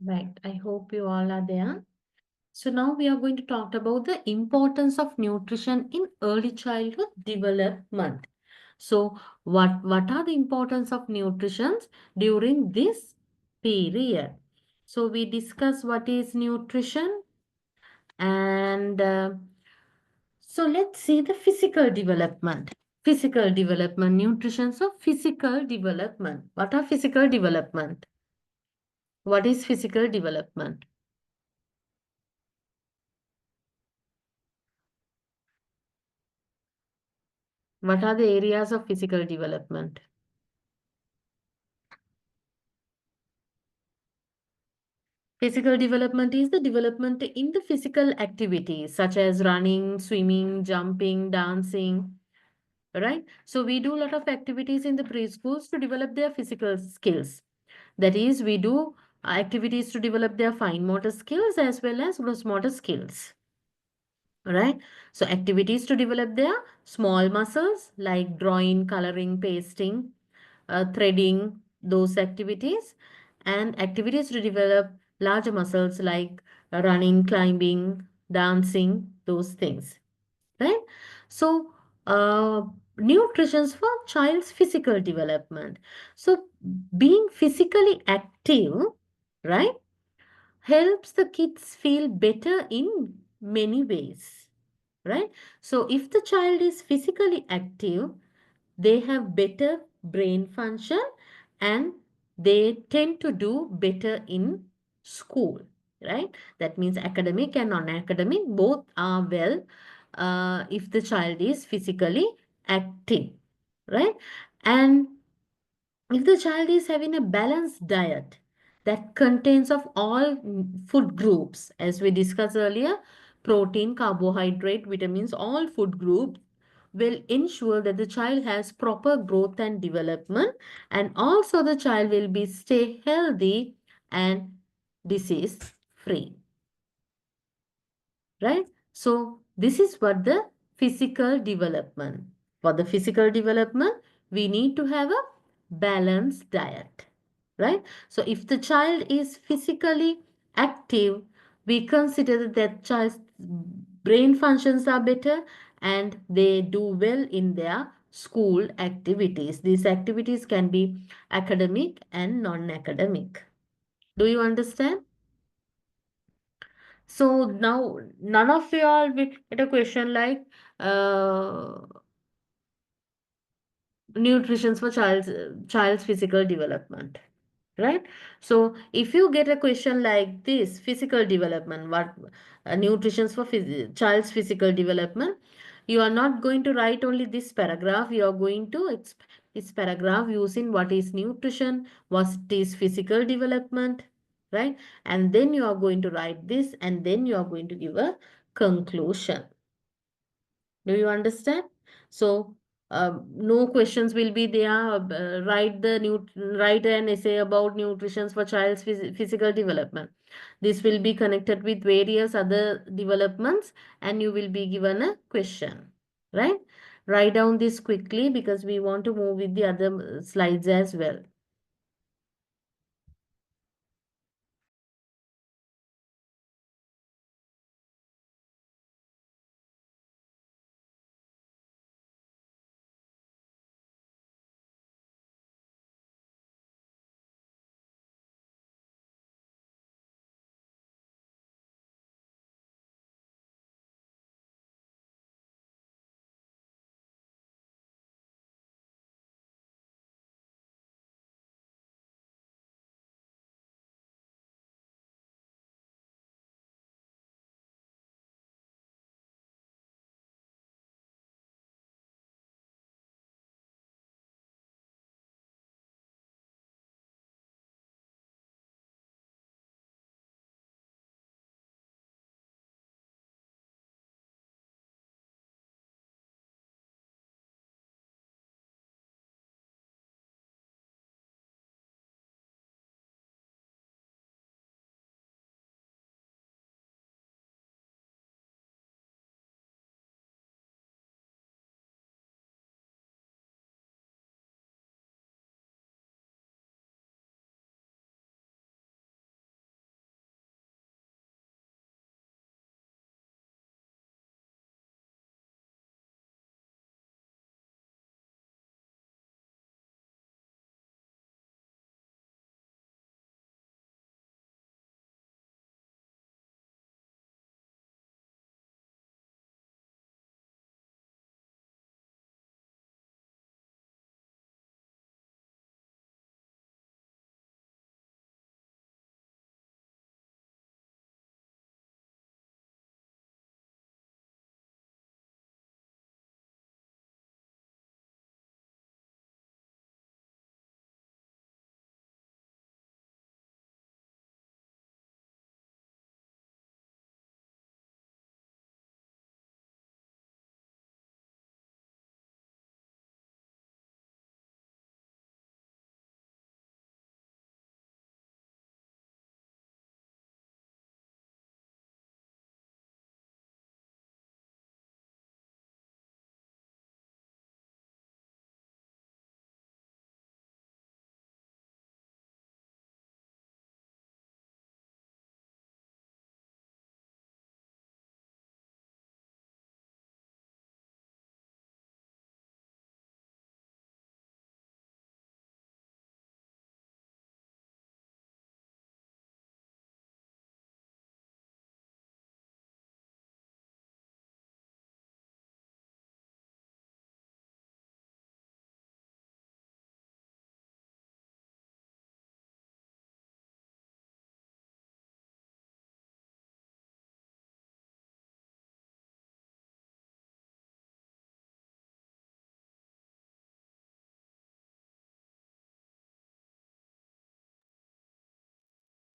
Right. I hope you all are there. So now we are going to talk about the importance of nutrition in early childhood development. So what are the importance of nutrition during this period? So we discuss what is nutrition and so let's see the physical development. Physical development, nutrition. So physical development. What are physical development? What is physical development? What are the areas of physical development? Physical development is the development in the physical activities such as running, swimming, jumping, dancing, right? So we do a lot of activities in the preschools to develop their physical skills. That is, we do activities to develop their fine motor skills as well as gross motor skills, right? So activities to develop their small muscles like drawing, coloring, pasting, threading, those activities, and activities to develop larger muscles like running, climbing, dancing, those things, right? So, nutrition for child's physical development. So, being physically active, right, helps the kids feel better in many ways, right? So, if the child is physically active, they have better brain function and they tend to do better in school, right? That means academic and non-academic both are well if the child is physically active, right? And if the child is having a balanced diet that contains of all food groups, as we discussed earlier, protein, carbohydrate, vitamins, all food groups will ensure that the child has proper growth and development, and also the child will be stay healthy and disease free, right? So this is what the physical development. For the physical development, we need to have a balanced diet, right? So if the child is physically active, we consider that that child's brain functions are better and they do well in their school activities. These activities can be academic and non-academic. Do you understand? So now none of you all will get a question like uh, nutrition for child's physical development, right? So if you get a question like this, physical development, what nutrition for child's physical development, you are not going to write only this paragraph. You are going to this paragraph using what is nutrition, what is physical development, right? And then you are going to write this, and then you are going to give a conclusion. Do you understand? So, no questions will be there. Write an essay about nutrition for child's physical development. This will be connected with various other developments, and you will be given a question, right? Write down this quickly because we want to move with the other slides as well.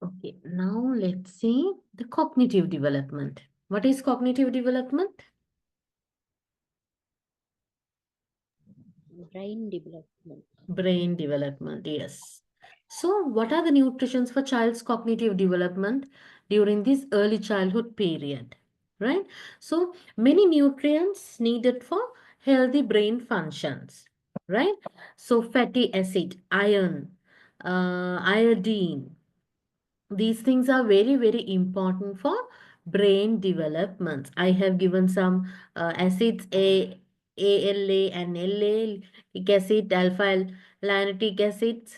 Okay, now let's see the cognitive development. What is cognitive development? Brain development. Brain development, yes. So, what are the nutritions for child's cognitive development during this early childhood period? Right? So, many nutrients needed for healthy brain functions. Right? So, fatty acid, iron, iodine, these things are very, very important for brain development. I have given some acids ALA and LA acid, alpha linoleic acids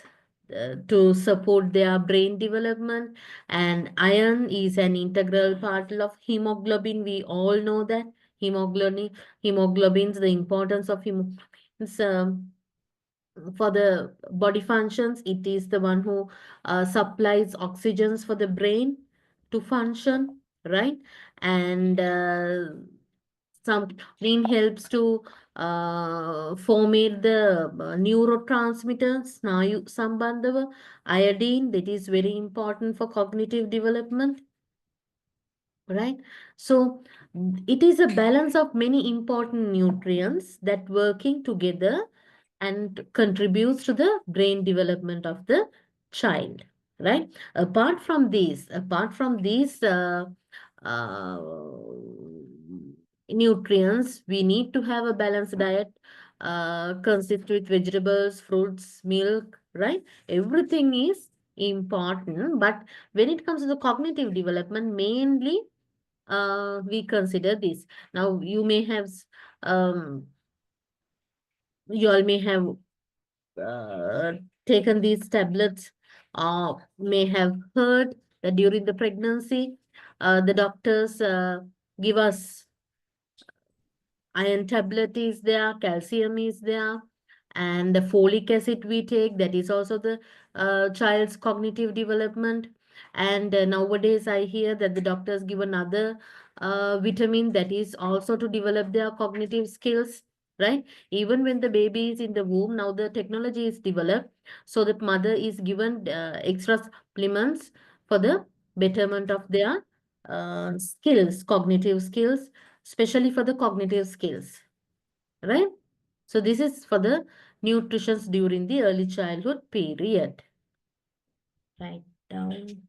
to support their brain development. And iron is an integral part of hemoglobin. We all know that hemoglobins, the importance of hemoglobins. For the body functions, it is the one who supplies oxygens for the brain to function, right? And some green helps to formate the neurotransmitters, snayu sambandhava, iodine, that is very important for cognitive development, right? So it is a balance of many important nutrients that working together and contributes to the brain development of the child, right? Apart from these uh, nutrients, we need to have a balanced diet consist with vegetables, fruits, milk, right? Everything is important, but when it comes to the cognitive development, mainly we consider this. Now um, you all may have uh, taken these tablets, may have heard that during the pregnancy, the doctors give us iron tablet is there, calcium is there, and the folic acid we take, that is also the child's cognitive development. And nowadays, I hear that the doctors give another vitamin that is also to develop their cognitive skills, right? Even when the baby is in the womb, now the technology is developed so that mother is given extra supplements for the betterment of their skills, cognitive skills, especially for the cognitive skills, right? So this is for the nutrition during the early childhood period. Right down.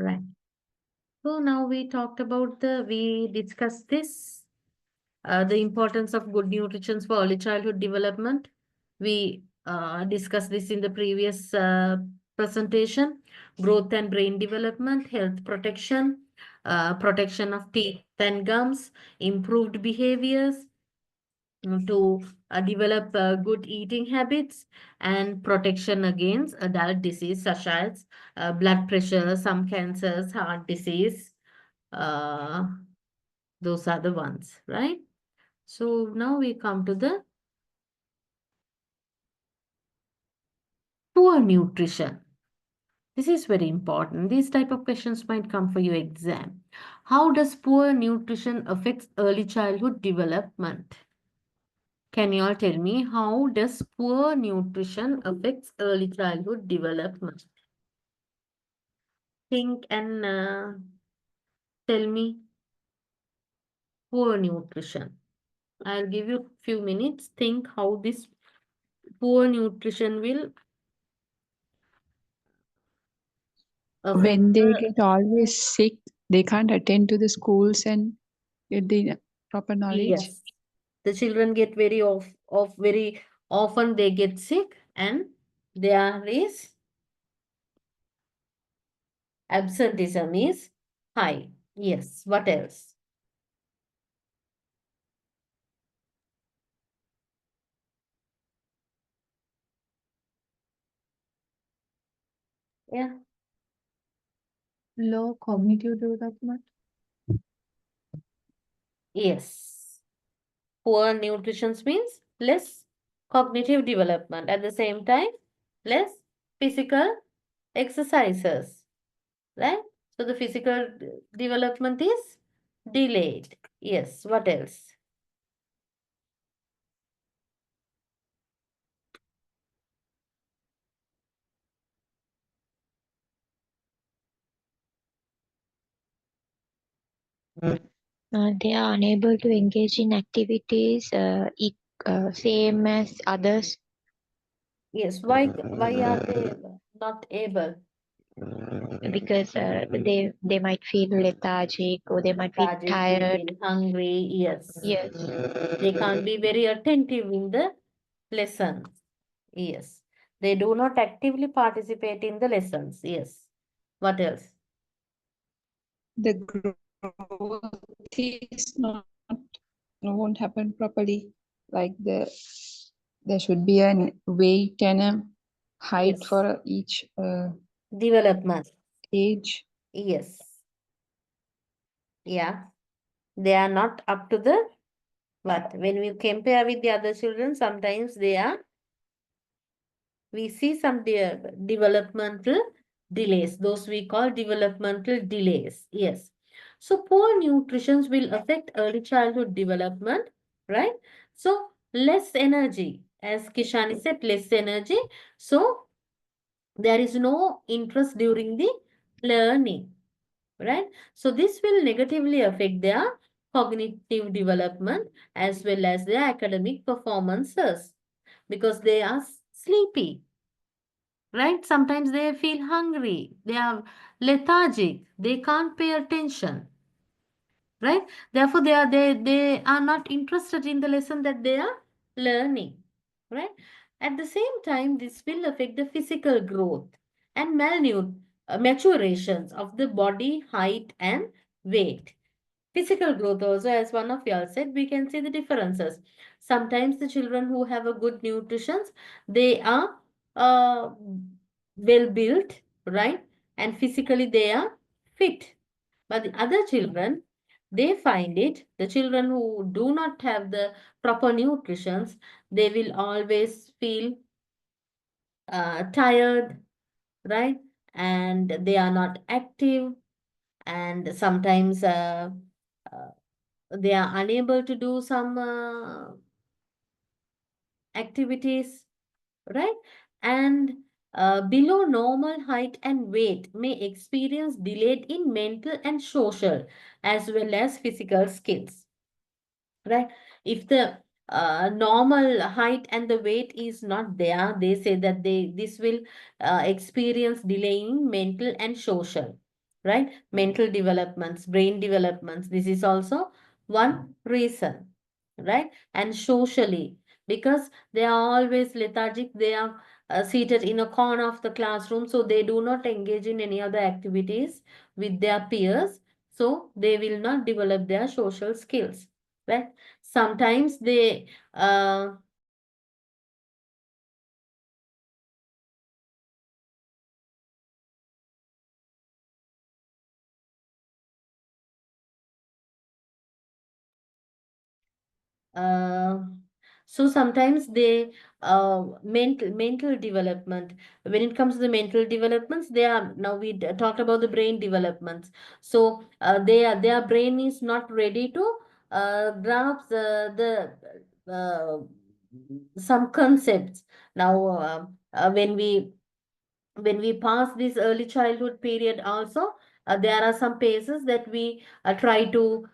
Right. So now we talked about we discussed this, the importance of good nutrition for early childhood development. We discussed this in the previous presentation. Growth and brain development, health protection, protection of teeth and gums, improved behaviors, to develop good eating habits, and protection against adult disease such as blood pressure, some cancers, heart disease. Uh, those are the ones, right? So now we come to the poor nutrition. This is very important. These type of questions might come for your exam. How does poor nutrition affects early childhood development? Can you all tell me how does poor nutrition affects early childhood development? Think and tell me poor nutrition. I'll give you a few minutes. Think how this poor nutrition will affect When they the, get always sick, they can't attend to the schools and get the proper knowledge. yes. The children get very often they get sick, and there is absenteeism is high. Yes. What else? Yeah. Low cognitive development. Yes. Poor nutrition means less cognitive development. At the same time, less physical exercises, right? So the physical development is delayed. Yes. What else? They are unable to engage in activities same as others Yes. Why are they not able? because they might feel lethargic or they might be Lethargic, they tired. feel hungry. Yes. Yes, They can't be very attentive in the lessons. Yes. They do not actively participate in the lessons. Yes. What else? The growth is not won't happen properly. Like there should be an weight and a height Yes. for each Development. age. Yes. Yeah. They are not up to the what? When we compare with the other children, sometimes we see some developmental delays. Those we call developmental delays. Yes. So poor nutrition will affect early childhood development, right? So less energy, as Kishani said, less energy. So there is no interest during the learning, right? So this will negatively affect their cognitive development as well as their academic performances because they are sleepy, right? Sometimes they feel hungry, they are lethargic, they can't pay attention, right? Therefore, they are not interested in the lesson that they are learning, right? At the same time, this will affect the physical growth and maturations of the body, height, and weight. Physical growth also, as one of y'all said, we can see the differences. Sometimes the children who have a good nutrition, they are uh, well built, right? And physically they are fit. But the other children, they find it, the children who do not have the proper nutrition, they will always feel tired, right? And they are not active, and sometimes uh, they are unable to do some activities, right? And below normal height and weight may experience delayed in mental and social as well as physical skills, right? If the normal height and the weight is not there, they say that this will experience delay in mental and social. right? Mental developments, brain developments. This is also one reason, right? And socially, because they are always lethargic, they are seated in a corner of the classroom, so they do not engage in any other activities with their peers, so they will not develop their social skills, right? Sometimes they Uh, so sometimes they mental development. When it comes to the mental developments, they are now we talked about the brain developments. So their brain is not ready to grasp the some concepts. Now when we pass this early childhood period also, there are some phases that we try to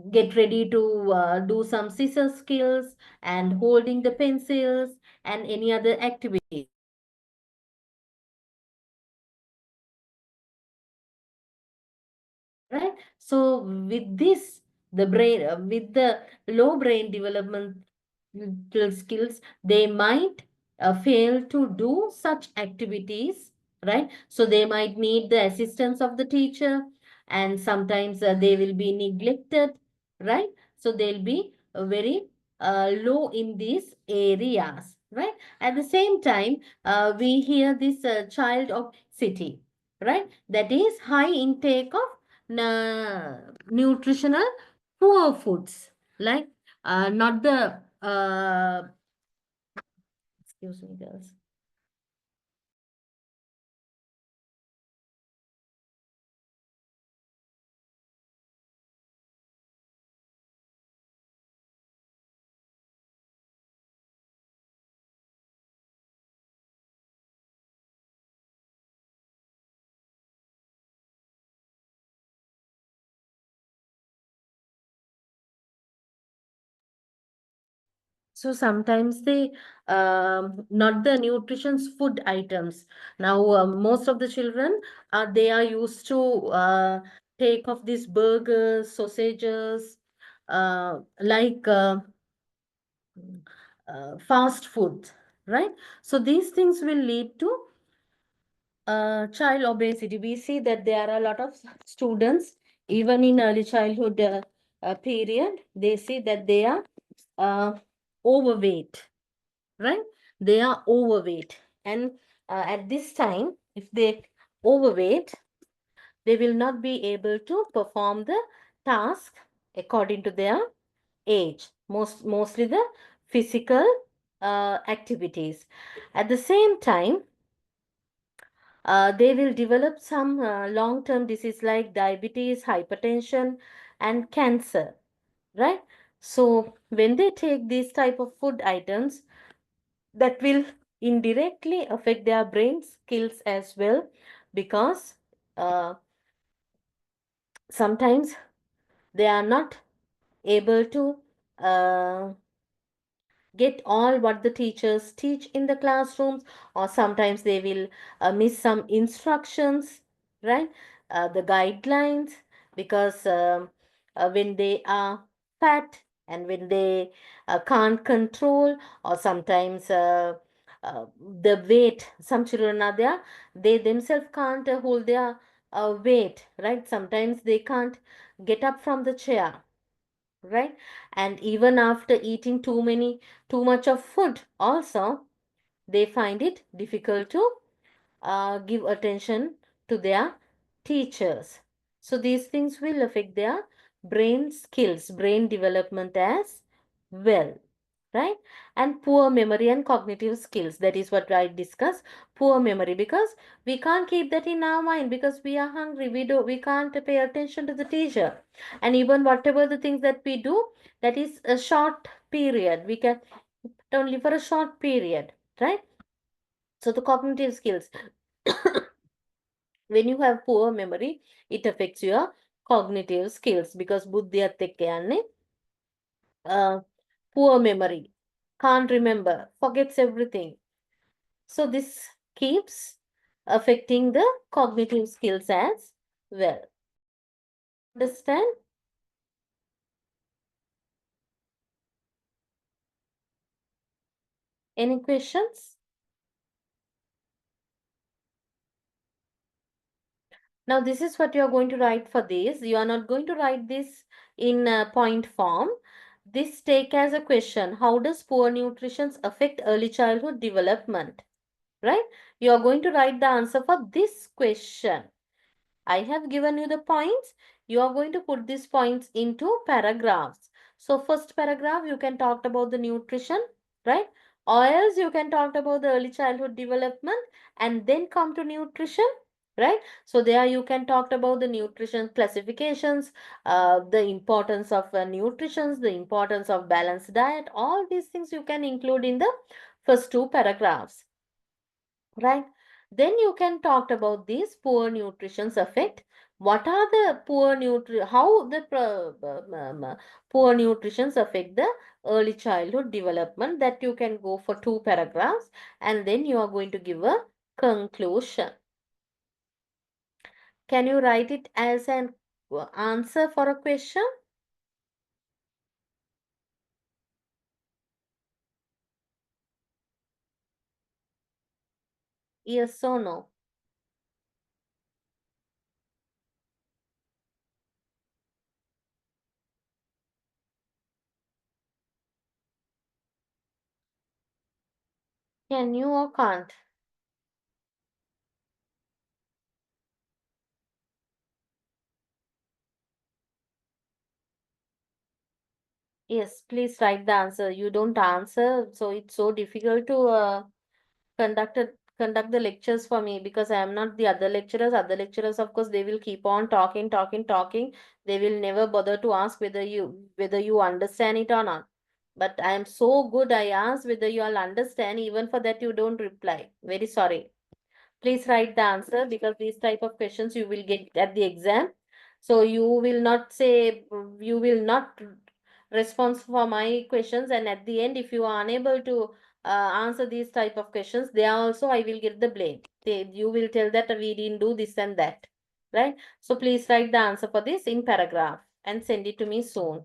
get ready to do some scissor skills and holding the pencils and any other activities, right? So with this, the brain with the low brain development skills, they might fail to do such activities, right? So they might need the assistance of the teacher, and sometimes they will be neglected, right? So they'll be very low in these areas, right? At the same time, we hear this child of city, right? That is high intake of nutritional poor foods, like not the excuse me, girls. So sometimes they not the nutritious food items. Now most of the children they are used to take of these burgers, sausages, like fast food, right? So these things will lead to child obesity. We see that there are a lot of students, even in early childhood period, they see that they are uh, overweight, right? They are overweight. And at this time, if they overweight, they will not be able to perform the task according to their age, mostly the physical activities. At the same time, they will develop some long-term disease like diabetes, hypertension, and cancer, right? So when they take these type of food items, that will indirectly affect their brain skills as well, because uh, sometimes they are not able to uh, get all what the teachers teach in the classrooms, or sometimes they will miss some instructions, right? The guidelines, because when they are fat and when they can't control, or sometimes the weight, some children are there, they themselves can't hold their weight, right? Sometimes they can't get up from the chair, right? And even after eating too much of food also, they find it difficult to give attention to their teachers. So these things will affect their brain skills, brain development as well, right? And poor memory and cognitive skills, that is what I discussed. Poor memory, because we can't keep that in our mind, because we are hungry, we can't pay attention to the teacher, and even whatever the things that we do, that is a short period, we can only for a short period, right? So the cognitive skills, when you have poor memory, it affects your cognitive skills, because buddhiyat poor memory, can't remember, forgets everything. So this keeps affecting the cognitive skills as well. Understand? Any questions? Now, this is what you are going to write for this. You are not going to write this in point form. This take as a question. How does poor nutrition affect early childhood development? Right? You are going to write the answer for this question. I have given you the points. You are going to put these points into paragraphs. So first paragraph, you can talk about the nutrition, right? Or else you can talk about the early childhood development and then come to nutrition, right? So there you can talk about the nutrition classifications, the importance of nutrition, the importance of balanced diet. All these things you can include in the first two paragraphs, right? Then you can talk about these poor nutrition's effect. What are the how the poor nutrition's affect the early childhood development? That you can go for two paragraphs and then you are going to give a conclusion. Can you write it as an answer for a question? Yes or no? Can you or can't? Yes, please write the answer. You don't answer, so it's so difficult to conduct the lectures for me because I am not the other lecturers. Other lecturers, of course, they will keep on talking. They will never bother to ask whether you understand it or not. But I am so good. I ask whether you all understand. Even for that, you don't reply. Very sorry. Please write the answer because these type of questions you will get at the exam. So you will not say, you will not respond for my questions, and at the end if you are unable to answer these type of questions, there also I will get the blame. You will tell that we didn't do this and that, right? So please write the answer for this in paragraph and send it to me soon.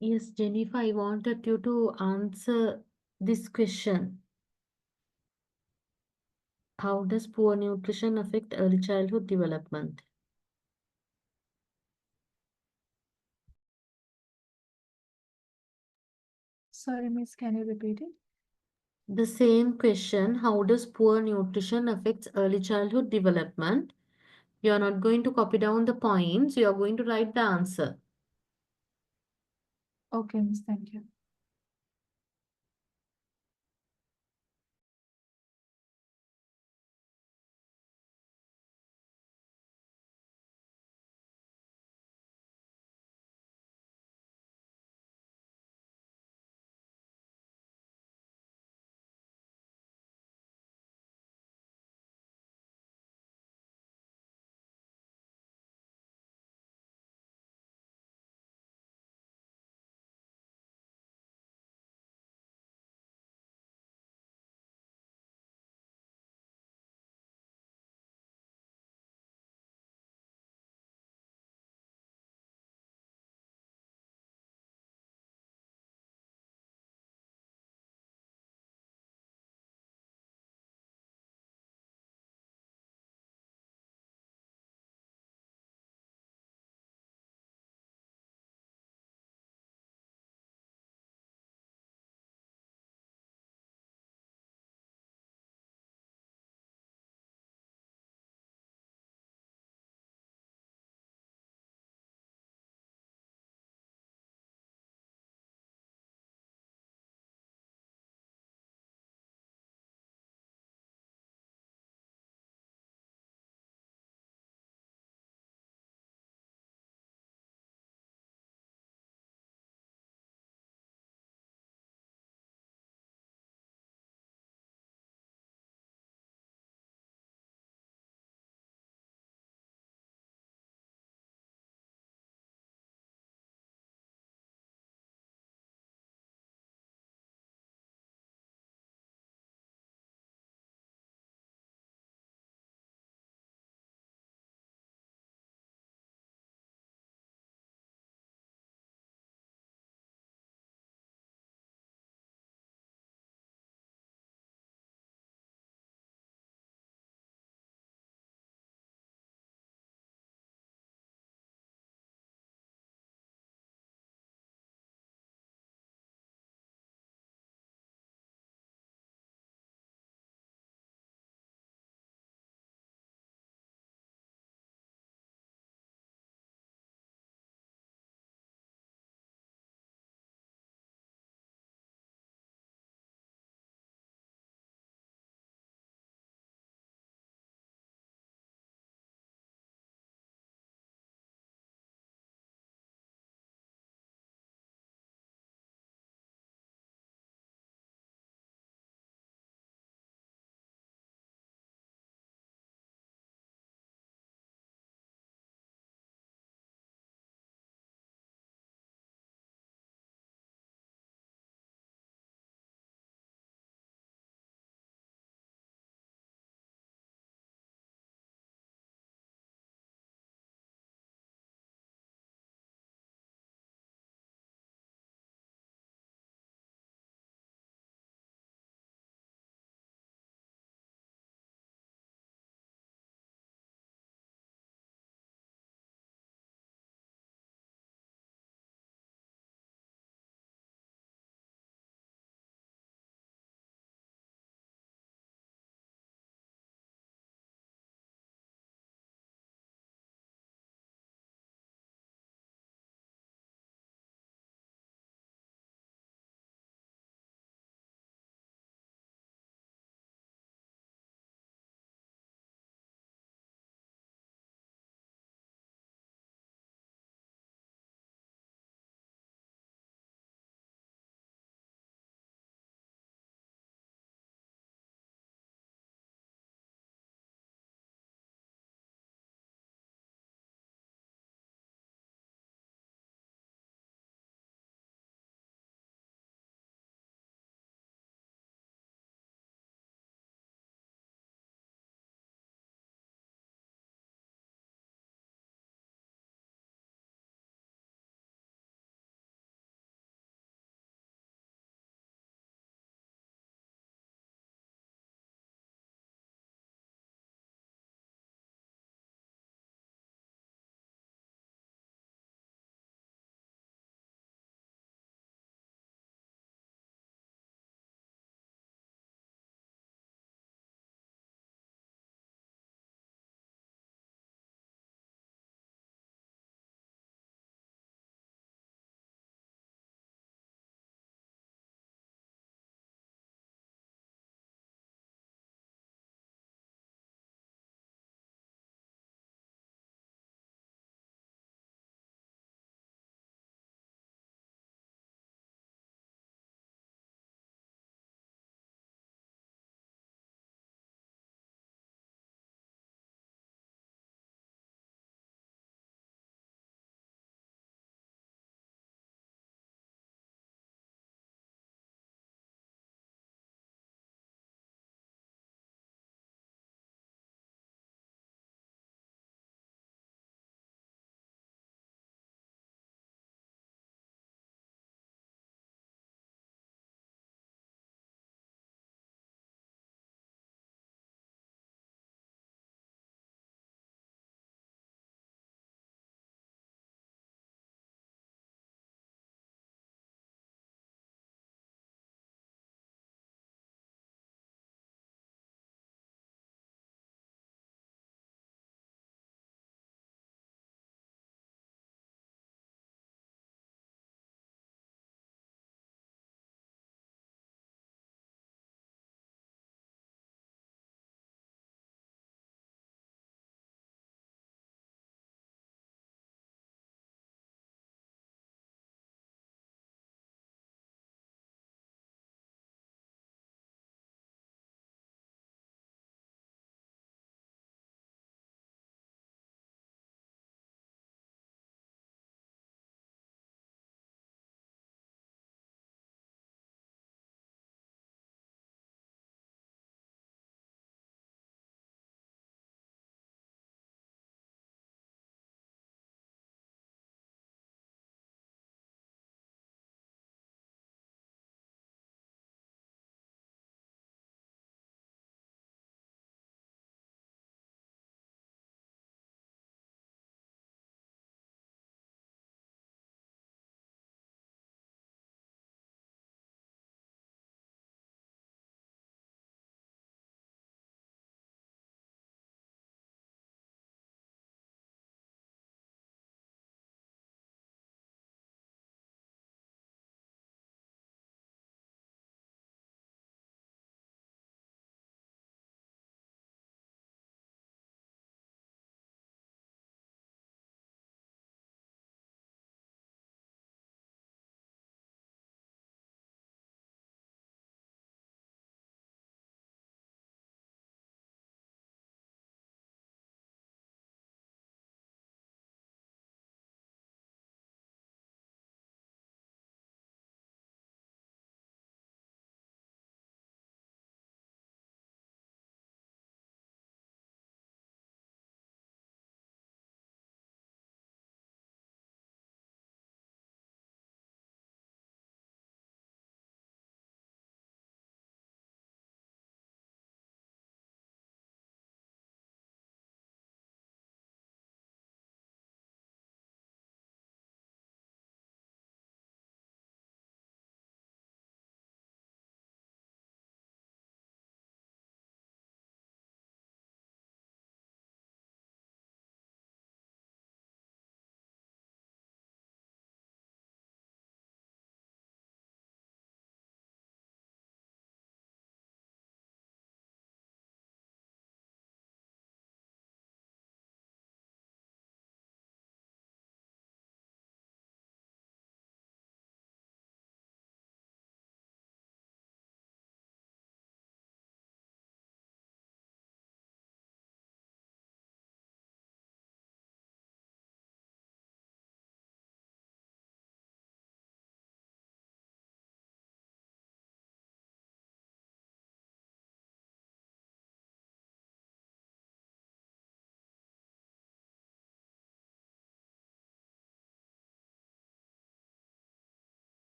Yes, Jennifer, I wanted you to answer this question. How does poor nutrition affect early childhood development? Sorry, Miss, can you repeat it? The same question, how does poor nutrition affects early childhood development? You are not going to copy down the points, you are going to write the answer. Okay, Miss, thank you.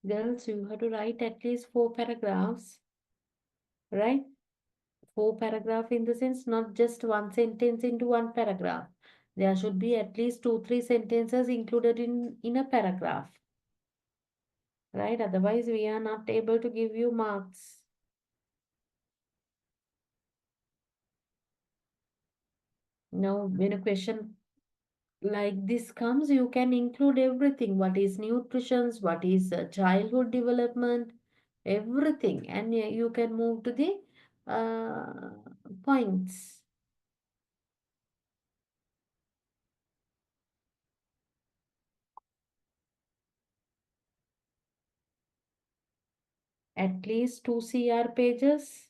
Girls, you have to write at least 4 paragraphs, right? 4 paragraph in the sense, not just one sentence into one paragraph. There should be at least 2, 3 sentences included in a paragraph, right? Otherwise, we are not able to give you marks. Now, when a question like this comes, you can include everything. What is nutrition? What is childhood development? Everything. And you can move to the points. At least 2 CR pages.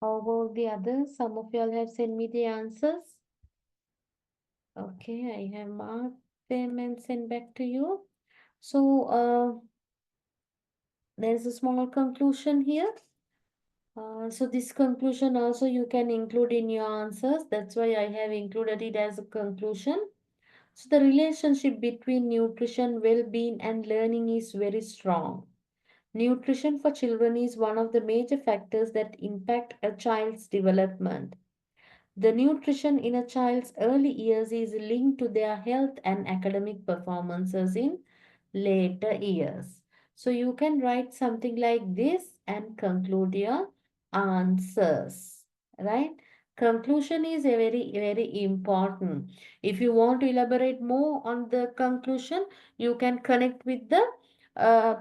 How about the others? Some of y'all have sent me the answers. Okay, I have marked them and sent back to you. So, there's a small conclusion here. So this conclusion also you can include in your answers. That's why I have included it as a conclusion. So the relationship between nutrition, well-being, and learning is very strong. Nutrition for children is one of the major factors that impact a child's development. The nutrition in a child's early years is linked to their health and academic performances in later years. So you can write something like this and conclude your answers, right? Conclusion is a very important. If you want to elaborate more on the conclusion, you can connect with the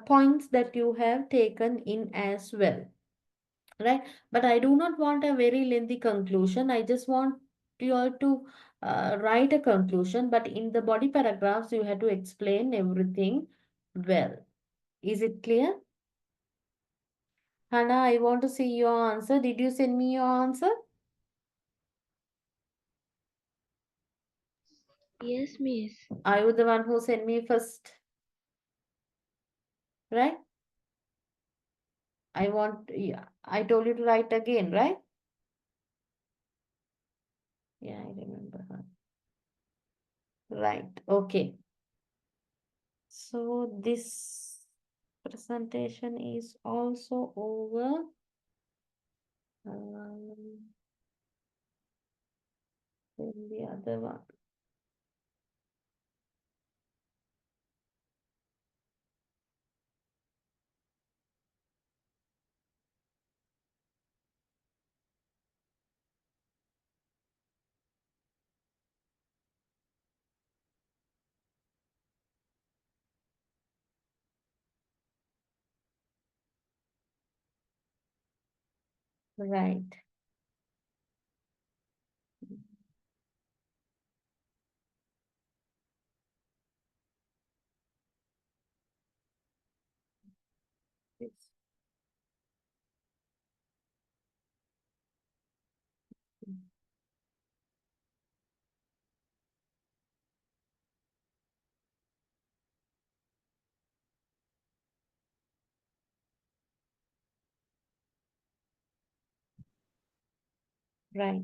points that you have taken in as well, right? But I do not want a very lengthy conclusion. I just want you all to write a conclusion, but in the body paragraphs you have to explain everything well. Is it clear? Hannah, I want to see your answer. Did you send me your answer? Yes, miss. Are you the one who sent me first, right? Yeah, I told you to write again, right? Yeah, I remember her. Right, okay. So this presentation is also over. Then the other one. Right. Yes. Right.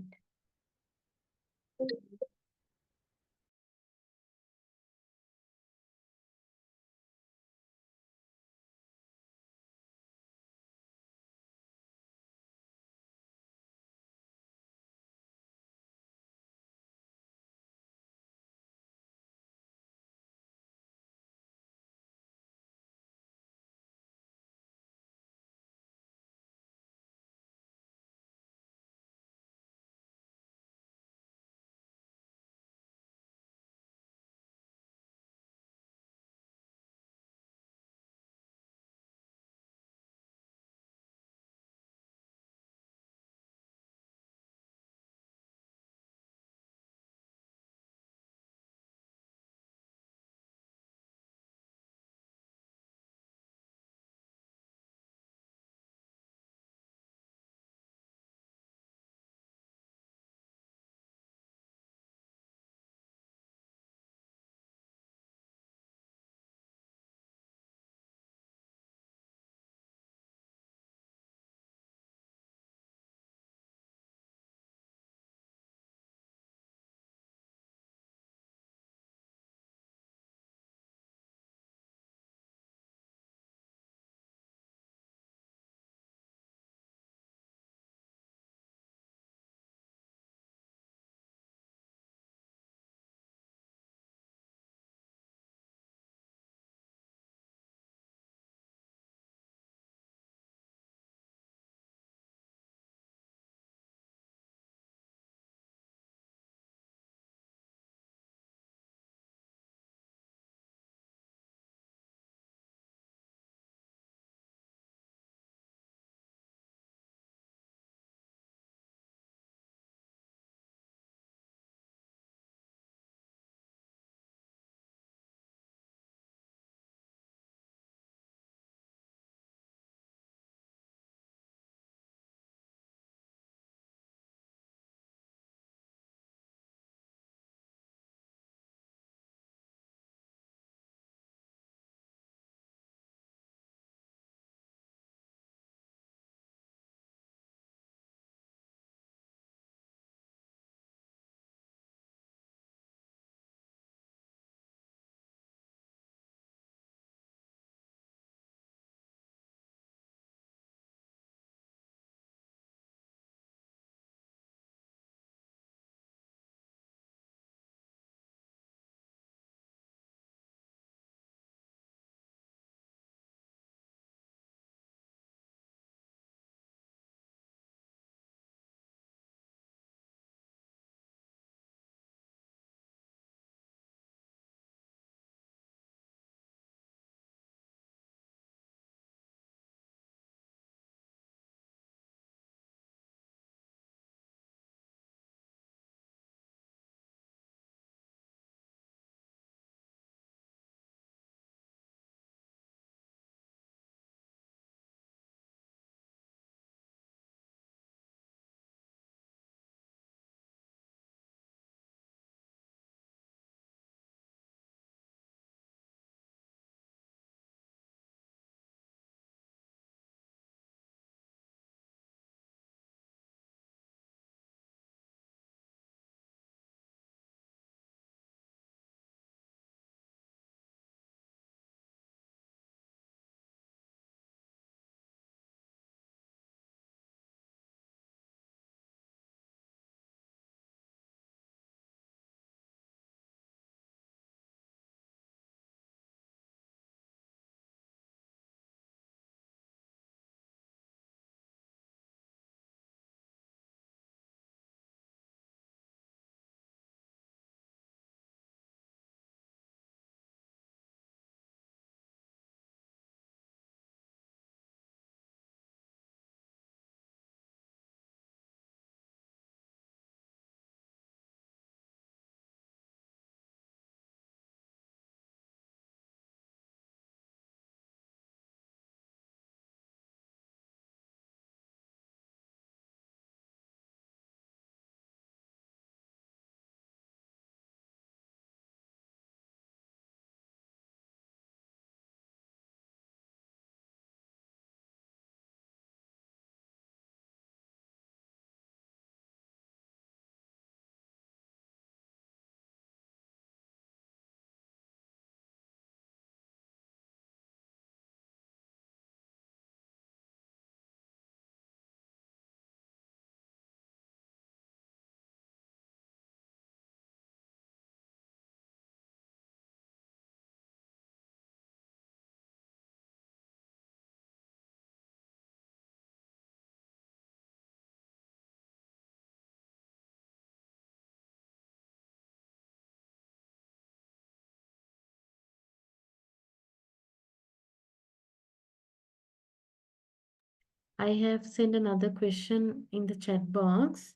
I have sent another question in the chat box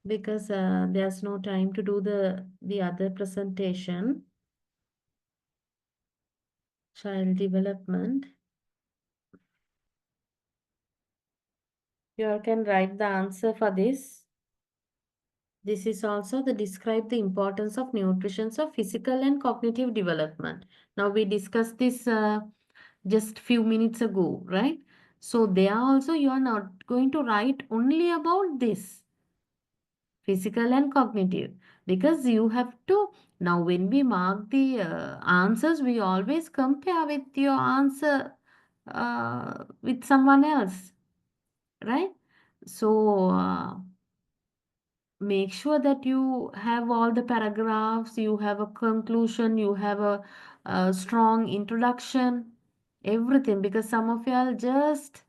because there's no time to do the other presentation. Child development. You all can write the answer for this. This is also the describe the importance of nutrition of physical and cognitive development. Now we discussed this just few minutes ago, right? So there also you are not going to write only about this physical and cognitive, because you have to, now when we mark the answers, we always compare with your answer with someone else, right? So make sure that you have all the paragraphs, you have a conclusion, you have a strong introduction, everything, because some of y'all just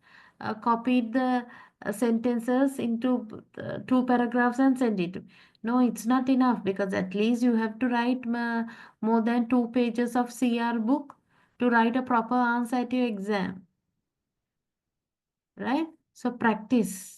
copied the sentences into two paragraphs and send it. No, it's not enough, because at least you have to write more than 2 pages of CR book to write a proper answer at your exam, right? So practice.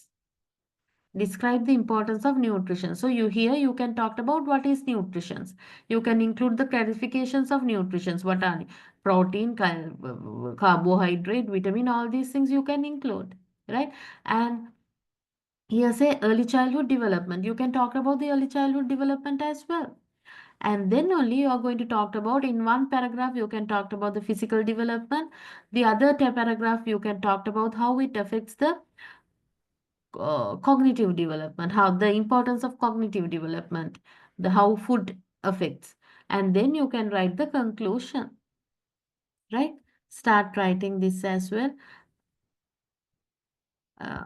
Describe the importance of nutrition. So you here you can talk about what is nutrition. You can include the clarifications of nutrition. What are protein, carbohydrate, vitamin, all these things you can include, right? And here say early childhood development. You can talk about the early childhood development as well. And then only you are going to talk about, in one paragraph you can talk about the physical development. The other paragraph you can talk about how it affects the cognitive development, how the importance of cognitive development, the how food affects, and then you can write the conclusion, right? Start writing this as well. Uh,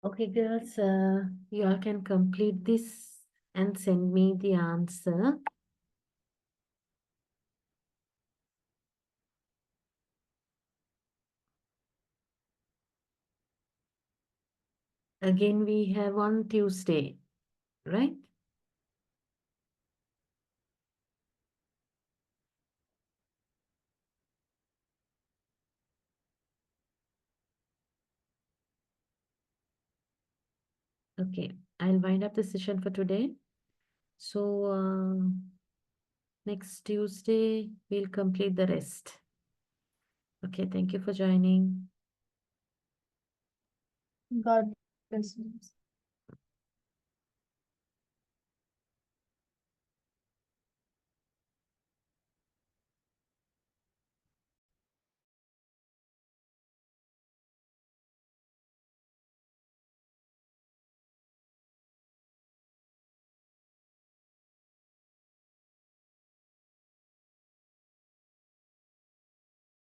Okay, girls, you all can complete this and send me the answer. Again, we have on Tuesday, right? Okay, I'll wind up the session for today. So, next Tuesday, we'll complete the rest. Okay, thank you for joining. God bless you.